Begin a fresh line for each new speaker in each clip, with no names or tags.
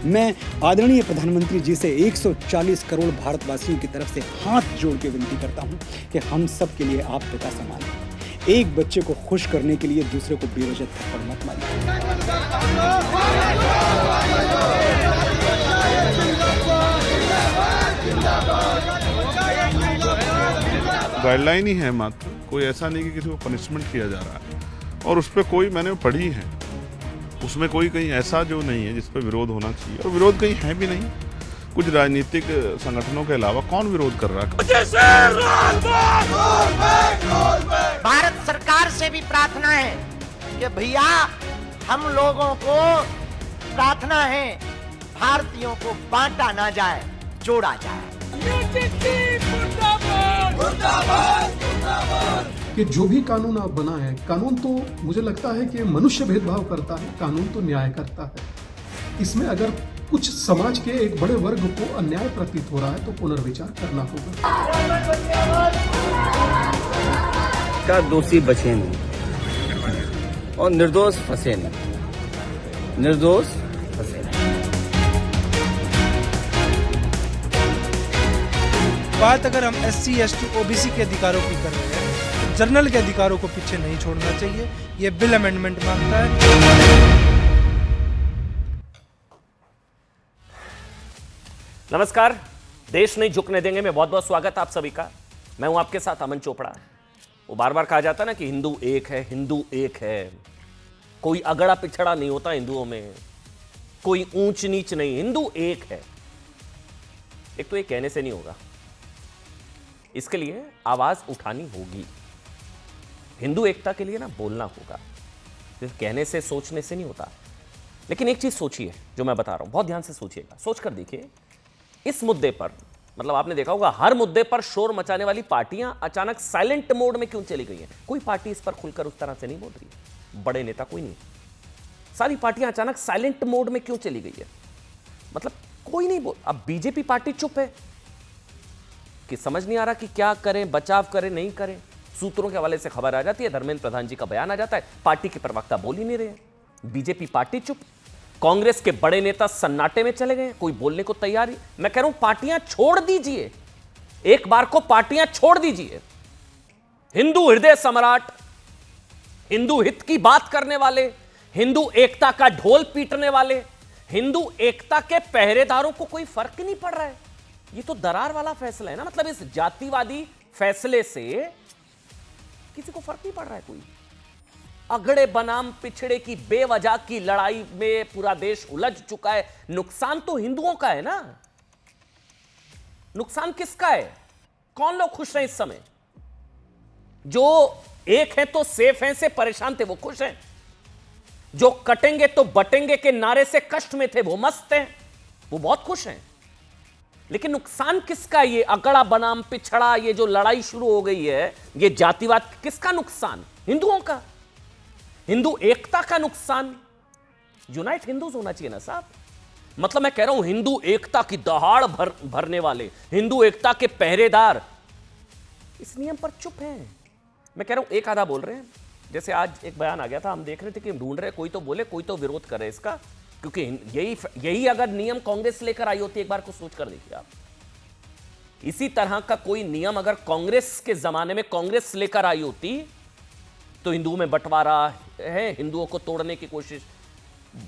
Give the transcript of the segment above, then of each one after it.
मैं आदरणीय प्रधानमंत्री जी से 140 करोड़ भारतवासियों की तरफ से हाथ जोड़ के विनती करता हूं कि हम सब के लिए आप पिता समान हैं। एक बच्चे को खुश करने के लिए दूसरे को बेवजह थप्पड़ मत मारिए।
गाइडलाइन ही है मात्र, कोई ऐसा नहीं कि किसी को पनिशमेंट किया जा रहा है। और उस पर कोई मैंने पढ़ी है, उसमें कोई कहीं ऐसा जो नहीं है जिस पर विरोध होना चाहिए, और विरोध कहीं है भी नहीं। कुछ राजनीतिक संगठनों के अलावा कौन विरोध कर रहा है?
भारत सरकार से भी प्रार्थना है कि भैया हम लोगों को प्रार्थना है, भारतीयों को बांटा ना जाए, जोड़ा जाए।
कि जो भी कानून आप बना है, कानून तो मुझे लगता है कि मनुष्य भेदभाव करता है, कानून तो न्याय करता है। इसमें अगर कुछ समाज के एक बड़े वर्ग को अन्याय प्रतीत हो रहा है तो पुनर्विचार करना होगा।
का दोषी बचे नहीं और निर्दोष फंसे नहीं, निर्दोष फंसे नहीं।
बात अगर हम SC, ST, OBC के अधिकारों की कर रहे हैं तो जनरल के अधिकारों को पीछे नहीं छोड़ना चाहिए। ये बिल अमेंडमेंट मांगता है।
नमस्कार, देश नहीं झुकने देंगे में बहुत बहुत स्वागत आप सभी का। मैं हूं आपके साथ अमन चोपड़ा। वो बार बार कहा जाता है ना कि हिंदू एक है, हिंदू एक है। कोई अगड़ा पिछड़ा नहीं होता हिंदुओं में, कोई ऊंच नीच नहीं, हिंदू एक है। एक तो ये कहने से नहीं होगा, इसके लिए आवाज उठानी होगी। हिंदू एकता के लिए ना बोलना होगा, सिर्फ कहने से सोचने से नहीं होता। लेकिन एक चीज सोचिए, जो मैं बता रहा हूं बहुत ध्यान से सोचिएगा, सोच कर देखिए। इस मुद्दे पर, मतलब आपने देखा होगा हर मुद्दे पर शोर मचाने वाली पार्टियां अचानक साइलेंट मोड में क्यों चली गई हैं? कोई पार्टी इस पर खुलकर उस तरह से नहीं बोल रही है, बड़े नेता कोई नहीं। सारी पार्टियां अचानक साइलेंट मोड में क्यों चली गई है? मतलब कोई नहीं बोल। अब बीजेपी पार्टी चुप है कि समझ नहीं आ रहा कि क्या करें, बचाव करें नहीं करें। सूत्रों के हवाले से खबर आ जाती है, धर्मेंद्र प्रधान जी का बयान आ जाता है, पार्टी के प्रवक्ता बोल ही नहीं रहे। बीजेपी पार्टी चुप, कांग्रेस के बड़े नेता सन्नाटे में चले गए, कोई बोलने को तैयार ही। मैं कह रहा हूं पार्टियां छोड़ दीजिए, एक बार को पार्टियां छोड़ दीजिए। हिंदू हृदय सम्राट, हिंदू हित की बात करने वाले, हिंदू एकता का ढोल पीटने वाले, हिंदू एकता के पहरेदारों को कोई फर्क नहीं पड़ रहा है। ये तो दरार वाला फैसला है ना, मतलब इस जातिवादी फैसले से किसी को फर्क नहीं पड़ रहा है। कोई अगड़े बनाम पिछड़े की बेवजह की लड़ाई में पूरा देश उलझ चुका है। नुकसान तो हिंदुओं का है ना, नुकसान किसका है? कौन लोग खुश हैं इस समय? जो एक है तो सेफ हैं से परेशान थे वो खुश हैं, जो कटेंगे तो बटेंगे के नारे से कष्ट में थे वो मस्त हैं, वो बहुत खुश हैं। लेकिन नुकसान किसका? ये अगड़ा बनाम पिछड़ा, ये जो लड़ाई शुरू हो गई है, ये जातिवाद, किसका नुकसान? हिंदुओं का, हिंदू एकता का नुकसान। यूनाइट हिंदूज होना चाहिए ना साहब। मतलब मैं कह रहा हूं हिंदू एकता की दहाड़ भरने वाले, हिंदू एकता के पहरेदार इस नियम पर चुप हैं। मैं कह रहा हूं एक आधा बोल रहे हैं। जैसे आज एक बयान आ गया था, हम देख रहे थे कि ढूंढ रहे, कोई तो बोले कोई तो विरोध करे इसका, क्योंकि यही अगर नियम कांग्रेस लेकर आई होती, एक बार को सोच कर देखिए आप, इसी तरह का कोई नियम अगर कांग्रेस के जमाने में कांग्रेस लेकर आई होती तो हिंदुओं में बंटवारा है, हिंदुओं को तोड़ने की कोशिश।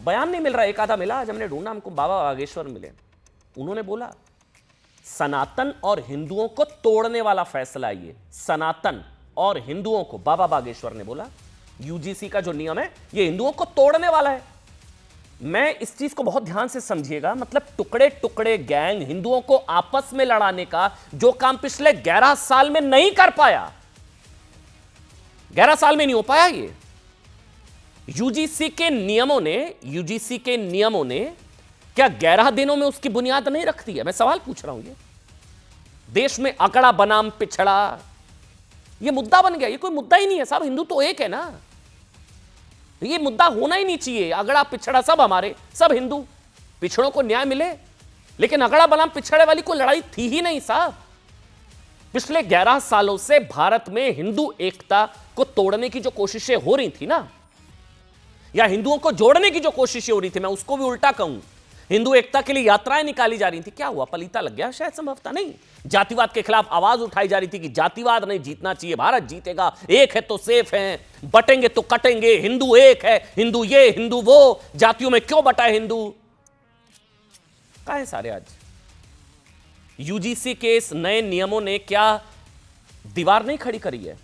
बयान नहीं मिल रहा, एक आधा मिला, आज हमने ढूंढा, हमको बाबा बागेश्वर मिले। उन्होंने बोला सनातन और हिंदुओं को तोड़ने वाला फैसला ये, सनातन और हिंदुओं को, बाबा बागेश्वर ने बोला यूजीसी का जो नियम है ये हिंदुओं को तोड़ने वाला है। मैं इस चीज को बहुत ध्यान से समझिएगा, मतलब टुकड़े टुकड़े गैंग हिंदुओं को आपस में लड़ाने का जो काम पिछले 11 साल में नहीं कर पाया, 11 साल में नहीं हो पाया, ये यूजीसी के नियमों ने क्या 11 दिनों में उसकी बुनियाद नहीं रखती है? मैं सवाल पूछ रहा हूं। ये देश में अकड़ा बनाम पिछड़ा ये मुद्दा बन गया। ये कोई मुद्दा ही नहीं है साहब, हिंदू तो एक है ना, ये मुद्दा होना ही नहीं चाहिए। अगड़ा पिछड़ा सब हमारे, सब हिंदू, पिछड़ों को न्याय मिले। लेकिन अगड़ा बनाम पिछड़े वाली कोई लड़ाई थी ही नहीं साहब। पिछले 11 सालों से भारत में हिंदू एकता को तोड़ने की जो कोशिशें हो रही थी ना, या हिंदुओं को जोड़ने की जो कोशिशें हो रही थी, मैं उसको भी उल्टा कहूं, हिंदू एकता के लिए यात्राएं निकाली जा रही थी, क्या हुआ? पलीता लग गया? शायद संभवतः नहीं। जातिवाद के खिलाफ आवाज उठाई जा रही थी कि जातिवाद नहीं जीतना चाहिए, भारत जीतेगा, एक है तो सेफ है, बटेंगे तो कटेंगे, हिंदू एक है, हिंदू ये हिंदू वो, जातियों में क्यों बटा है हिंदू? कहां है सारे आज? यूजीसी के इस नए नियमों ने क्या दीवार नहीं खड़ी करी है?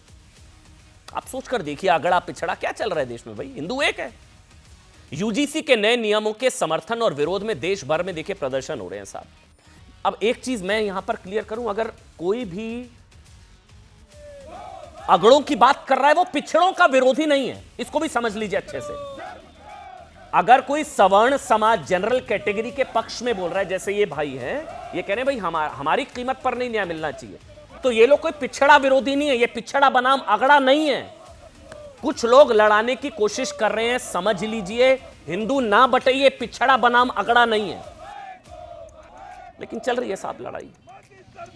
आप सोचकर देखिए, अगड़ा पिछड़ा क्या चल रहा है देश में भाई, हिंदू एक है। यूजीसी के नए नियमों के समर्थन और विरोध में देश भर में देखिए प्रदर्शन हो रहे हैं साहब। अब एक चीज मैं यहां पर क्लियर करूं, अगर कोई भी अगड़ों की बात कर रहा है वो पिछड़ों का विरोधी नहीं है, इसको भी समझ लीजिए अच्छे से। अगर कोई सवर्ण समाज जनरल कैटेगरी के पक्ष में बोल रहा है, जैसे ये भाई हैं, ये कह रहे हैं भाई हमारी कीमत पर नहीं न्याय मिलना चाहिए, तो ये लोग कोई पिछड़ा विरोधी नहीं है, ये पिछड़ा बनाम अगड़ा नहीं है। कुछ लोग लड़ाने की कोशिश कर रहे हैं, समझ लीजिए, हिंदू ना बटाइए, पिछड़ा बनाम अगड़ा नहीं है, लेकिन चल रही है साहब लड़ाई।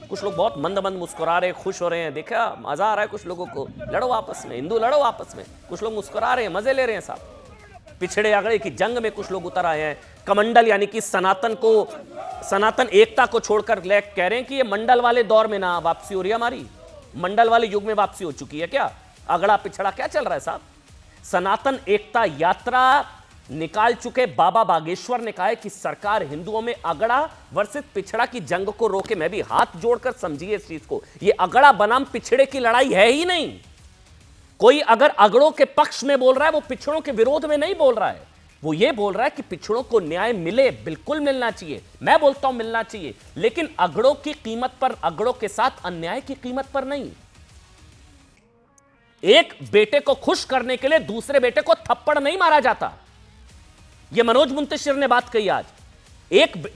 कुछ लोग बहुत मंद मंद मुस्कुरा रहे हैं, खुश हो रहे हैं, देखा मजा आ रहा है कुछ लोगों को, लड़ो आपस में, हिंदू लड़ो आपस में। कुछ लोग मुस्कुरा रहे हैं, मजे ले रहे हैं साहब। पिछड़े अगड़े की जंग में कुछ लोग उतर आए हैं। कमंडल यानी कि सनातन एकता को छोड़कर कह रहे हैं कि ये मंडल वाले दौर में ना वापसी हो रही है, हमारी मंडल वाले युग में वापसी हो चुकी है क्या? अगड़ा पिछड़ा क्या चल रहा है साहब? सनातन एकता यात्रा निकाल चुके बाबा बागेश्वर ने कहा है कि सरकार हिंदुओं में अगड़ा वर्सेस पिछड़ा की जंग को रोके। मैं भी हाथ जोड़कर समझिए इस चीज को, ये अगड़ा बनाम पिछड़े की लड़ाई है ही नहीं। कोई अगर अगड़ों के पक्ष में बोल रहा है, वो पिछड़ों के विरोध में नहीं बोल रहा है, वो ये बोल रहा है कि पिछड़ों को न्याय मिले, बिल्कुल मिलना चाहिए। मैं बोलता हूं मिलना चाहिए, लेकिन अगड़ों की कीमत पर, अगड़ों के साथ अन्याय की कीमत पर नहीं। एक बेटे को खुश करने के लिए दूसरे बेटे को थप्पड़ नहीं मारा जाता। यह मनोज मुंतशिर ने बात कही आज।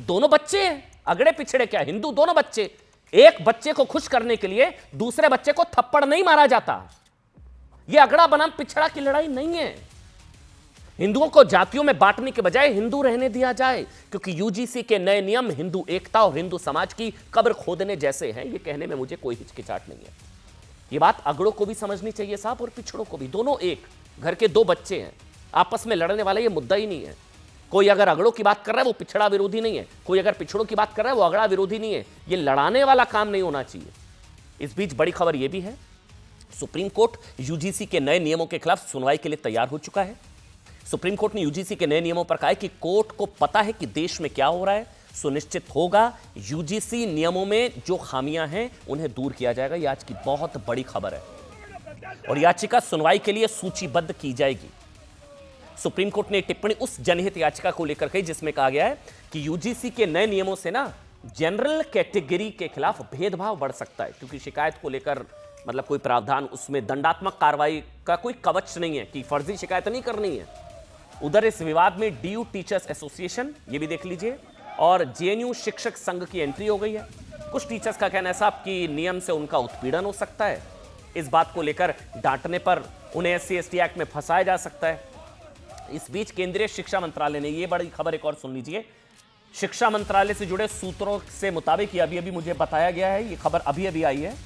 दोनों बच्चे हैं, अगड़े पिछड़े क्या, हिंदू दोनों बच्चे, एक बच्चे को खुश करने के लिए दूसरे बच्चे को थप्पड़ नहीं मारा जाता। यह अगड़ा बनाम पिछड़ा की लड़ाई नहीं है। हिंदुओं को जातियों में बांटने के बजाय हिंदू रहने दिया जाए, क्योंकि यूजीसी के नए नियम हिंदू एकता और हिंदू समाज की कब्र खोदने जैसे हैं। यह कहने में मुझे कोई हिचकिचाहट नहीं है। यह बात अगड़ों को भी समझनी चाहिए साहब, और पिछड़ों को भी। दोनों एक घर के दो बच्चे हैं, आपस में लड़ने वाला यह मुद्दा ही नहीं है। कोई अगर अगड़ों की बात कर रहा है वो पिछड़ा विरोधी नहीं है, कोई अगर पिछड़ों की बात कर रहा है वो अगड़ा विरोधी नहीं है। यह लड़ाने वाला काम नहीं होना चाहिए। इस बीच बड़ी खबर यह भी है, सुप्रीम कोर्ट यूजीसी के नए नियमों के खिलाफ सुनवाई के लिए तैयार हो चुका है। सुप्रीम कोर्ट ने यूजीसी के नए नियमों पर कहा है कि कोर्ट को पता है कि देश में क्या हो रहा है, सुनिश्चित होगा यूजीसी नियमों में जो खामियां हैं उन्हें दूर किया जाएगा। यह आज की बहुत बड़ी खबर है, और याचिका सुनवाई के लिए सूचीबद्ध की जाएगी। सुप्रीम कोर्ट ने टिप्पणी उस जनहित याचिका को लेकर कही जिसमें कहा गया है कि यूजीसी के नए नियमों से ना जनरल कैटेगरी के खिलाफ भेदभाव बढ़ सकता है, क्योंकि शिकायत को लेकर मतलब कोई प्रावधान, उसमें दंडात्मक कार्रवाई का कोई कवच नहीं है कि फर्जी शिकायत नहीं करनी है। उधर इस विवाद में डीयू टीचर्स एसोसिएशन, ये भी देख लीजिए, और जेएनयू शिक्षक संघ की एंट्री हो गई है। कुछ टीचर्स का कहना है साहब कि नियम से उनका उत्पीड़न हो सकता है, इस बात को लेकर डांटने पर उन्हें SC/ST एक्ट में फंसाया जा सकता है। इस बीच केंद्रीय शिक्षा मंत्रालय ने, ये बड़ी खबर एक और सुन लीजिए, शिक्षा मंत्रालय से जुड़े सूत्रों से मुताबिक, ये अभी मुझे बताया गया है, ये खबर अभी आई है,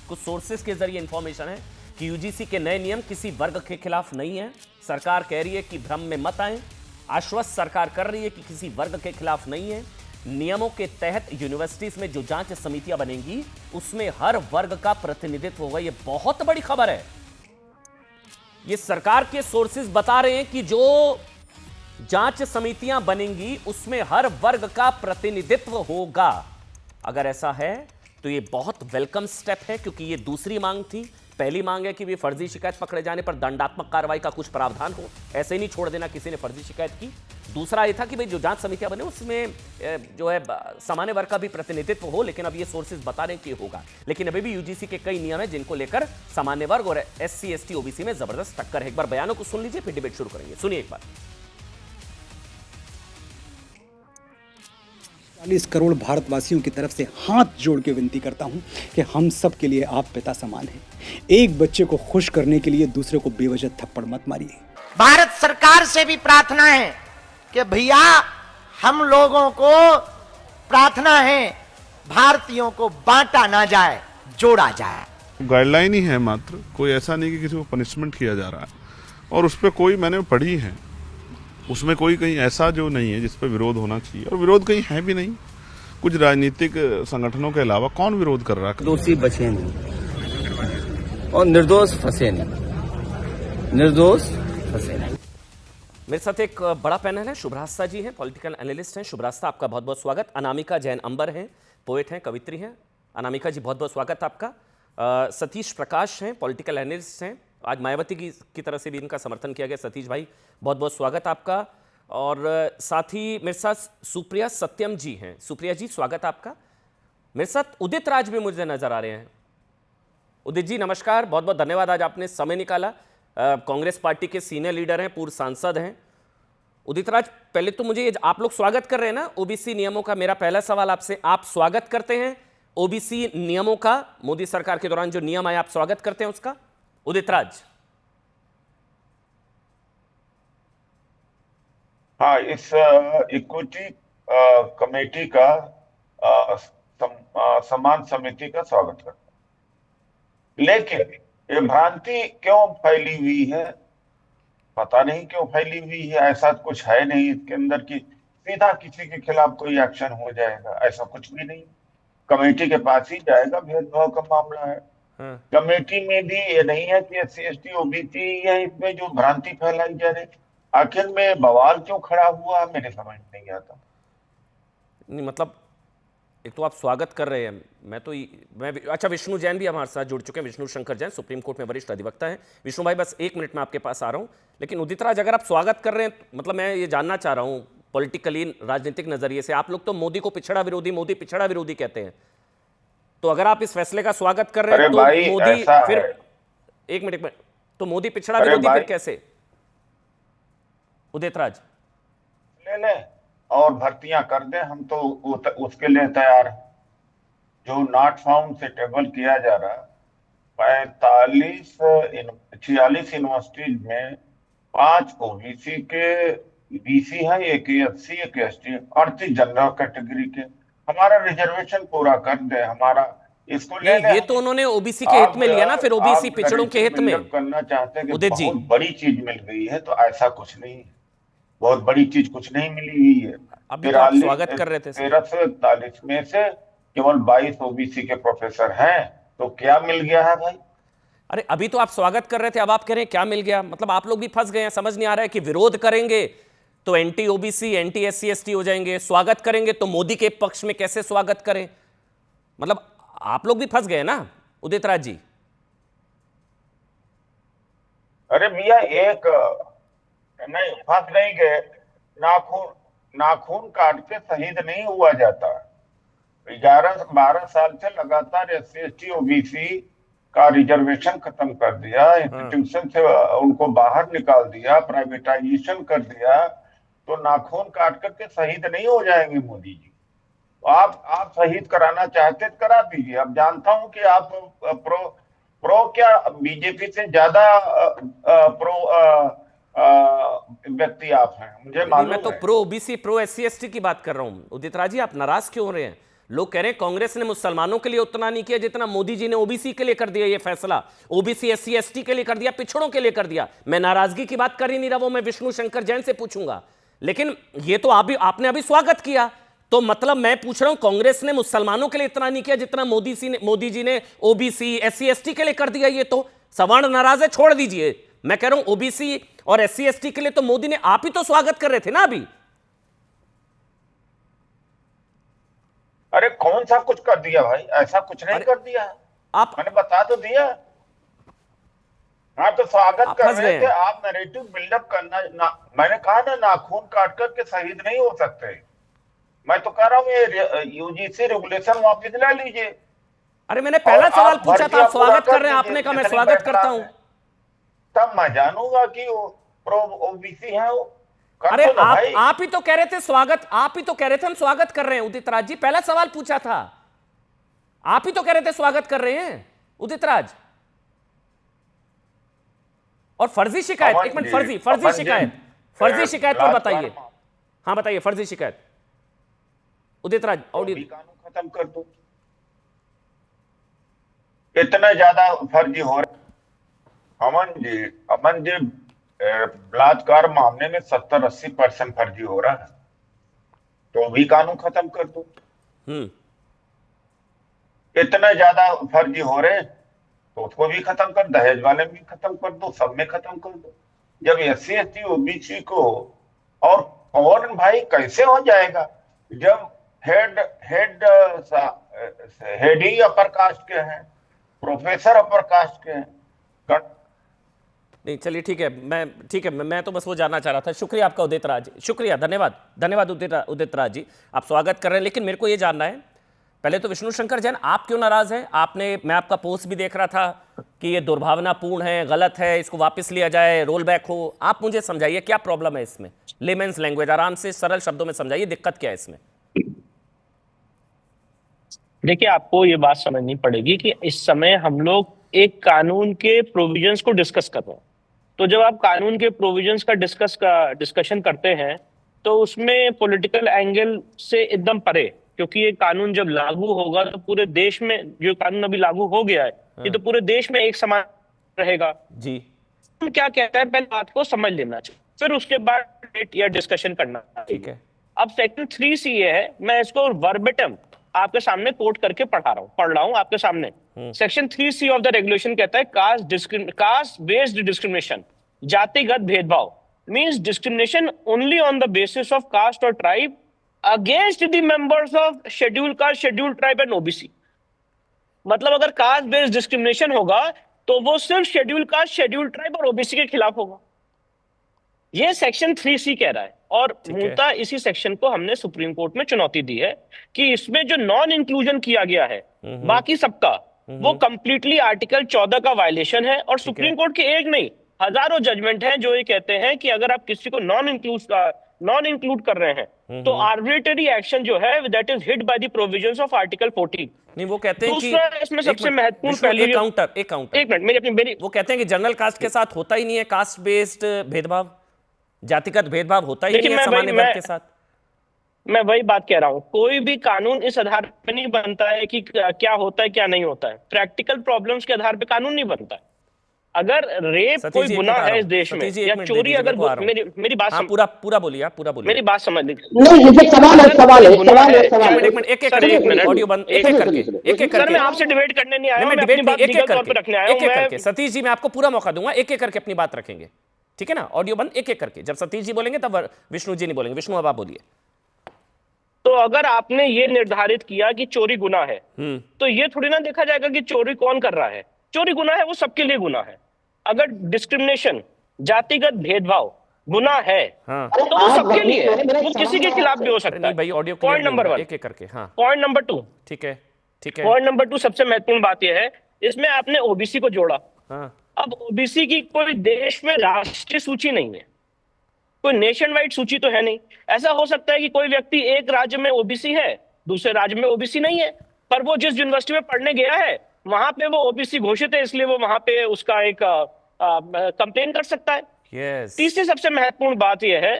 कुछ सोर्सेस के जरिए इंफॉर्मेशन है कि यूजीसी के नए नियम किसी वर्ग के खिलाफ नहीं है। सरकार कह रही है कि भ्रम में मत आए, आश्वस्त सरकार कर रही है कि किसी वर्ग के खिलाफ नहीं है। नियमों के तहत यूनिवर्सिटीज में जो जांच समितियां बनेंगी उसमें हर वर्ग का प्रतिनिधित्व होगा। यह बहुत बड़ी खबर है। ये सरकार के सोर्सेज बता रहे हैं कि जो जांच समितियां बनेंगी उसमें हर वर्ग का प्रतिनिधित्व होगा। अगर ऐसा है तो ये बहुत वेलकम स्टेप है, क्योंकि ये दूसरी मांग थी। पहली मांग है कि भी फर्जी शिकायत पकड़े जाने पर दंडात्मक कार्रवाई का कुछ प्रावधान हो, ऐसे ही नहीं छोड़ देना किसी ने फर्जी शिकायत की। दूसरा ये था कि भाई जो जांच समितियां बने उसमें जो है सामान्य वर्ग का भी प्रतिनिधित्व हो, लेकिन अब ये सोर्सेज बता रहे हैं कि होगा। लेकिन अभी भी यूजीसी के कई नियम है जिनको लेकर सामान्य वर्ग और SC/ST OBC में जबरदस्त टक्कर है। एक बार बयानों को सुन लीजिए, फिर डिबेट शुरू करेंगे। सुनिए एक बार।
40 करोड़ भारतवासियों की तरफ से हाथ जोड़ के विनती करता हूं कि हम सब के लिए आप पिता समान हैं। एक बच्चे को खुश करने के लिए दूसरे को बेवजह थप्पड़ मत मारिए।
भारत सरकार से भी प्रार्थना है कि भैया हम लोगों को प्रार्थना है, भारतीयों को बांटा ना जाए, जोड़ा जाए।
गाइडलाइन ही है मात्र, कोई ऐसा नहीं कि किसी को पनिशमेंट किया जा रहा है, और उस पर कोई मैंने पढ़ी है उसमें कोई कहीं ऐसा जो नहीं है जिस पर विरोध होना चाहिए, और विरोध कहीं है भी नहीं। कुछ राजनीतिक संगठनों के अलावा कौन विरोध कर रहा है?
दोषी बचे नहीं और निर्दोष फंसे नहीं, निर्दोष फंसे नहीं।
मेरे साथ एक बड़ा पैनल है। शुभ्रास्ता जी हैं, पॉलिटिकल एनालिस्ट हैं। शुभ्रास्ता, आपका बहुत बहुत स्वागत। अनामिका जैन अंबर हैं, पोएट हैं, कवित्री हैं। अनामिका जी, बहुत बहुत स्वागत आपका। सतीश प्रकाश हैं, पॉलिटिकल एनालिस्ट हैं। आज मायावती की तरफ से भी इनका समर्थन किया गया। सतीश भाई, बहुत बहुत स्वागत आपका। और साथ ही मेरे साथ सुप्रिया सत्यम जी हैं। सुप्रिया जी, स्वागत आपका। मेरे साथ उदित राज भी मुझे नजर आ रहे हैं। उदित जी नमस्कार, बहुत बहुत धन्यवाद, आज आपने समय निकाला। कांग्रेस पार्टी के सीनियर लीडर हैं, पूर्व सांसद हैं। उदित राज, पहले तो मुझे आप लोग स्वागत कर रहे हैं ना ओबीसी नियमों का। मेरा पहला सवाल आपसे, आप स्वागत करते हैं ओबीसी नियमों का? मोदी सरकार के दौरान जो नियम आए, आप स्वागत करते हैं उसका? उदित राज।
हाँ, इस इक्विटी कमेटी का सम्मान समिति का स्वागत करता हूं। लेकिन ये भ्रांति क्यों फैली हुई है, पता नहीं क्यों फैली हुई है। ऐसा कुछ है नहीं इसके अंदर कि सीधा किसी के खिलाफ कोई एक्शन हो जाएगा, ऐसा कुछ भी नहीं। कमेटी के पास ही जाएगा, भेदभाव का मामला है। कमेटी में भी ये नहीं है कि SC ST OBC है, इसमें जो भ्रांति फैलाई जा रही, आखिर में बवाल क्यों खड़ा हुआ मेरे समझ नहीं आता।
नहीं मतलब, एक तो आप स्वागत कर रहे हैं, मैं अच्छा, विष्णु जैन भी हमारे साथ जुड़ चुके हैं। विष्णु शंकर जैन सुप्रीम कोर्ट में वरिष्ठ अधिवक्ता हैं। विष्णु भाई, बस एक मिनट में आपके पास आ रहा हूं। लेकिन उदित राज, अगर आप स्वागत कर रहे हैं, मतलब मैं ये जानना चाह रहा हूं पॉलिटिकली, राजनीतिक नजरिए से, आप लोग तो मोदी को पिछड़ा विरोधी, मोदी पिछड़ा विरोधी कहते हैं। तो अगर आप इस फैसले का स्वागत कर रहे हैं तो मोदी फिर एक मिनट, तो मोदी पिछड़ा विरोधी फिर कैसे? उदित राज,
ले और भर्तियां कर दे, हम तो उसके लिए तैयार हैं। जो नॉट फाउंड से टेबल किया जा रहा, 46 यूनिवर्सिटीज में 5 OBC के BC है, एक SC, एक ST, 38 जनरल कैटेगरी के। हमारा रिजर्वेशन पूरा कर दे, हमारा इसको ले
ये तो उन्होंने ओबीसी के हित में लिया ना, फिर ओबीसी पिछड़ों के हित में
करना चाहते हैं कि
उदित जी,
बहुत बड़ी चीज मिल गई है, तो ऐसा कुछ नहीं है। बहुत बड़ी चीज कुछ नहीं मिली हुई है।
अभी तो आप स्वागत कर रहे थे।
1341 में से केवल 22 OBC के प्रोफेसर हैं, तो क्या मिल गया है भाई?
अरे अभी तो आप स्वागत कर रहे थे, अब आप कह रहे हैं क्या मिल गया? मतलब आप लोग भी फंस गए हैं। समझ नहीं आ रहा है कि विरोध करेंगे तो anti OBC, anti SC ST हो जाएंगे, स्वागत करेंगे तो मोदी के पक्ष में कैसे स्वागत करें? मतलब आप लोग भी फंस गए ना उदित राज जी?
अरे भैया, एक नहीं फंस नहीं गए। नाखून काट के शहीद नहीं हुआ जाता। 11-12 साल से लगातार SC ST OBC का रिजर्वेशन खत्म कर दिया, इंस्टीट्यूशन से उनको बाहर निकाल दिया, प्राइवेटाइजेशन कर दिया, तो नाखून काट करके शहीद नहीं हो जाएंगे मोदी जी। आप शहीद कराना चाहते तो करा दीजिए। अब जानता हूं कि आप प्रो क्या बीजेपी से ज्यादा प्रो व्यक्ति आप हैं, मुझे मालूम है।
मैं तो pro OBC, pro SC ST की बात कर रहा हूं। उदित राज जी, आप नाराज क्यों हो रहे हैं? लोग कह रहे हैं कांग्रेस ने मुसलमानों के लिए उतना नहीं किया जितना मोदी जी ने OBC के लिए कर दिया। ये फैसला OBC SC ST के लिए कर दिया, पिछड़ों के लिए कर दिया। मैं नाराजगी की बात कर ही नहीं रहा, वो मैं विष्णु शंकर जैन से पूछूंगा। लेकिन ये तो आपने अभी स्वागत किया, तो मतलब मैं पूछ रहा हूं, कांग्रेस ने मुसलमानों के लिए इतना नहीं किया जितना मोदी जी ने OBC SC ST के लिए कर दिया। ये तो सवर्ण नाराज है, छोड़ दीजिए। मैं कह रहा हूं OBC और SC ST के लिए तो मोदी ने, आप ही तो स्वागत कर रहे थे ना अभी।
अरे कौन सा कुछ कर दिया भाई? ऐसा कुछ नहीं कर दिया। मैंने बता तो दिया। हाँ, तो स्वागत कर रहे थे आप। नैरेटिव बिल्डअप करना मैंने कहा ना, नाखून काट करके शहीद नहीं हो सकते। मैं तो कह रहा हूँ ये UGC रेगुलेशन वापस ले लीजिए।
अरे मैंने पहला सवाल पूछा था, आप स्वागत कर रहे हैं, आपने कहा मैं स्वागत करता हूं।
तब मैं जानूंगा कि वो प्रो OBC है वो।
अरे आप ही तो कह रहे थे स्वागत, आप ही तो कह रहे थे हम स्वागत कर रहे हैं। उदित राज जी, पहला सवाल पूछा था, आप ही तो कह रहे थे स्वागत कर रहे हैं उदित राज। और फर्जी शिकायत, एक मिनट, फर्जी शिकायत पर बताइए। हाँ बताइए, फर्जी शिकायत उदित राज। ऑडियो
कानून खत्म कर दो, इतना ज्यादा फर्जी हो रहा। अमन जी बलात्कार मामले में 70-80% फर्जी हो रहा है, तो भी कानून खत्म कर दो। इतने ज्यादा फर्जी हो रहे हैं तो उसको भी खत्म कर, दहेज वाले भी खत्म कर दो, सब में खत्म कर दो। जब SC ST OBC को, और कौन भाई कैसे हो जाएगा जब हेड ही अपर कास्ट के हैं, प्रोफेसर अपर कास्ट के हैं।
नहीं चलिए ठीक है, मैं तो बस वो जानना चाह रहा था। शुक्रिया आपका उदित राज, शुक्रिया, धन्यवाद उदित राज जी, आप स्वागत कर रहे हैं। लेकिन मेरे को ये जानना है पहले तो विष्णु शंकर जैन, आप क्यों नाराज हैं? मैं आपका पोस्ट भी देख रहा था कि ये दुर्भावनापूर्ण है, गलत है, इसको वापस लिया जाए, रोल बैक हो। आप मुझे समझाइए क्या प्रॉब्लम है इसमें, लेमेंस लैंग्वेज, आराम से सरल शब्दों में समझाइए, दिक्कत क्या है इसमें?
देखिए, आपको ये बात समझनी पड़ेगी कि इस समय हम लोग एक कानून के प्रोविजंस को डिस्कस कर रहे हैं। तो जब आप कानून के प्रोविजंस का डिस्कशन करते हैं तो उसमें पॉलिटिकल एंगल से एकदम परे, क्योंकि ये कानून जब लागू होगा तो पूरे देश में, जो कानून अभी लागू हो गया है ये तो पूरे देश में एक समान रहेगा जी। क्या कहता है पहले बात को समझ लेना चाहिए, फिर उसके बाद डिबेट या डिस्कशन करना ठीक है। अब सेक्शन 3C ये है, मैं इसको वर्बेटम आपके सामने कोट करके पढ़ रहा हूं आपके सामने। Section 3C of the regulation कहता है कास्ट बेस्ड डिस्क्रिमिनेशन, जातिगत भेदभाव means discrimination only on the basis of caste और tribe against the members of schedule caste, schedule tribe and OBC। मतलब अगर कास्ट बेस्ड डिस्क्रिमिनेशन होगा तो वो सिर्फ शेड्यूल कास्ट, शेड्यूल ट्राइब और OBC के खिलाफ होगा। ये सेक्शन 3C कह रहा है, और मूलतः इसी सेक्शन को हमने सुप्रीम कोर्ट में चुनौती दी है कि इसमें जो नॉन इंक्लूजन किया गया है बाकी सबका, वो कंप्लीटली आर्टिकल 14 का वायलेशन है। और सुप्रीम कोर्ट के एक नहीं हजारों जजमेंट हैं जो ये कहते हैं कि अगर आप किसी को नॉन इंक्लूड कर रहे हैं तो आर्बिट्रेरी एक्शन जो है that is hit by the provisions of article 14।
नहीं, वो कहते हैं कि
इसमें सबसे महत्वपूर्ण पहलू,
एक मिनट मेरी वो कहते हैं कि जनरल कास्ट के साथ होता ही नहीं है कास्ट बेस्ड भेदभाव, जातिगत भेदभाव होता ही नहीं है सामान्य वर्ग के साथ।
मैं वही बात कह रहा हूं, कोई भी कानून इस आधार पर नहीं बनता है कि क्या होता है क्या नहीं होता है। प्रैक्टिकल प्रॉब्लम्स के आधार पर कानून नहीं बनता है। अगर रेप कोई गुनाह है इस देश में या चोरी, अगर मेरी बात
पूरा बोलिए, आप पूरा बोलिए,
मेरी बात समझ लीजिए।
ऑडियो बंद, एक एक करके
मैं आपसे डिबेट करने नहीं आया,
मैं डिबेट में एक रखने आया हूं। सतीश जी मैं आपको पूरा मौका दूंगा, एक एक करके अपनी बात रखेंगे, ठीक है ना? ऑडियो बंद, एक एक करके। जब सतीश जी बोलेंगे तब विष्णु जी नहीं बोलेंगे। विष्णु अब आप बोलिए।
तो अगर आपने ये निर्धारित किया कि चोरी गुनाह है तो ये थोड़ी ना देखा जाएगा कि चोरी कौन कर रहा है। चोरी गुनाह है, वो सबके लिए गुनाह है। अगर डिस्क्रिमिनेशन, जातिगत भेदभाव गुनाह है तो वो सबके लिए है, वो किसी के खिलाफ भी हो सकता है।
भाई ऑडियो
पॉइंट नंबर 1
एक एक करके।
पॉइंट नंबर 2,
ठीक है।
पॉइंट नंबर 2 सबसे महत्वपूर्ण बात यह है, इसमें आपने OBC को जोड़ा। अब OBC की कोई देश में राष्ट्रीय सूची नहीं है, कोई नेशन वाइड सूची तो है नहीं। ऐसा हो सकता है कि कोई व्यक्ति एक राज्य में OBC है, दूसरे राज्य में OBC नहीं है, पर वो जिस यूनिवर्सिटी में पढ़ने गया है वहां पे वो OBC घोषित है, इसलिए वो वहां पे उसका एक कंप्लेन कर सकता है। तीसरी सबसे महत्वपूर्ण बात यह है,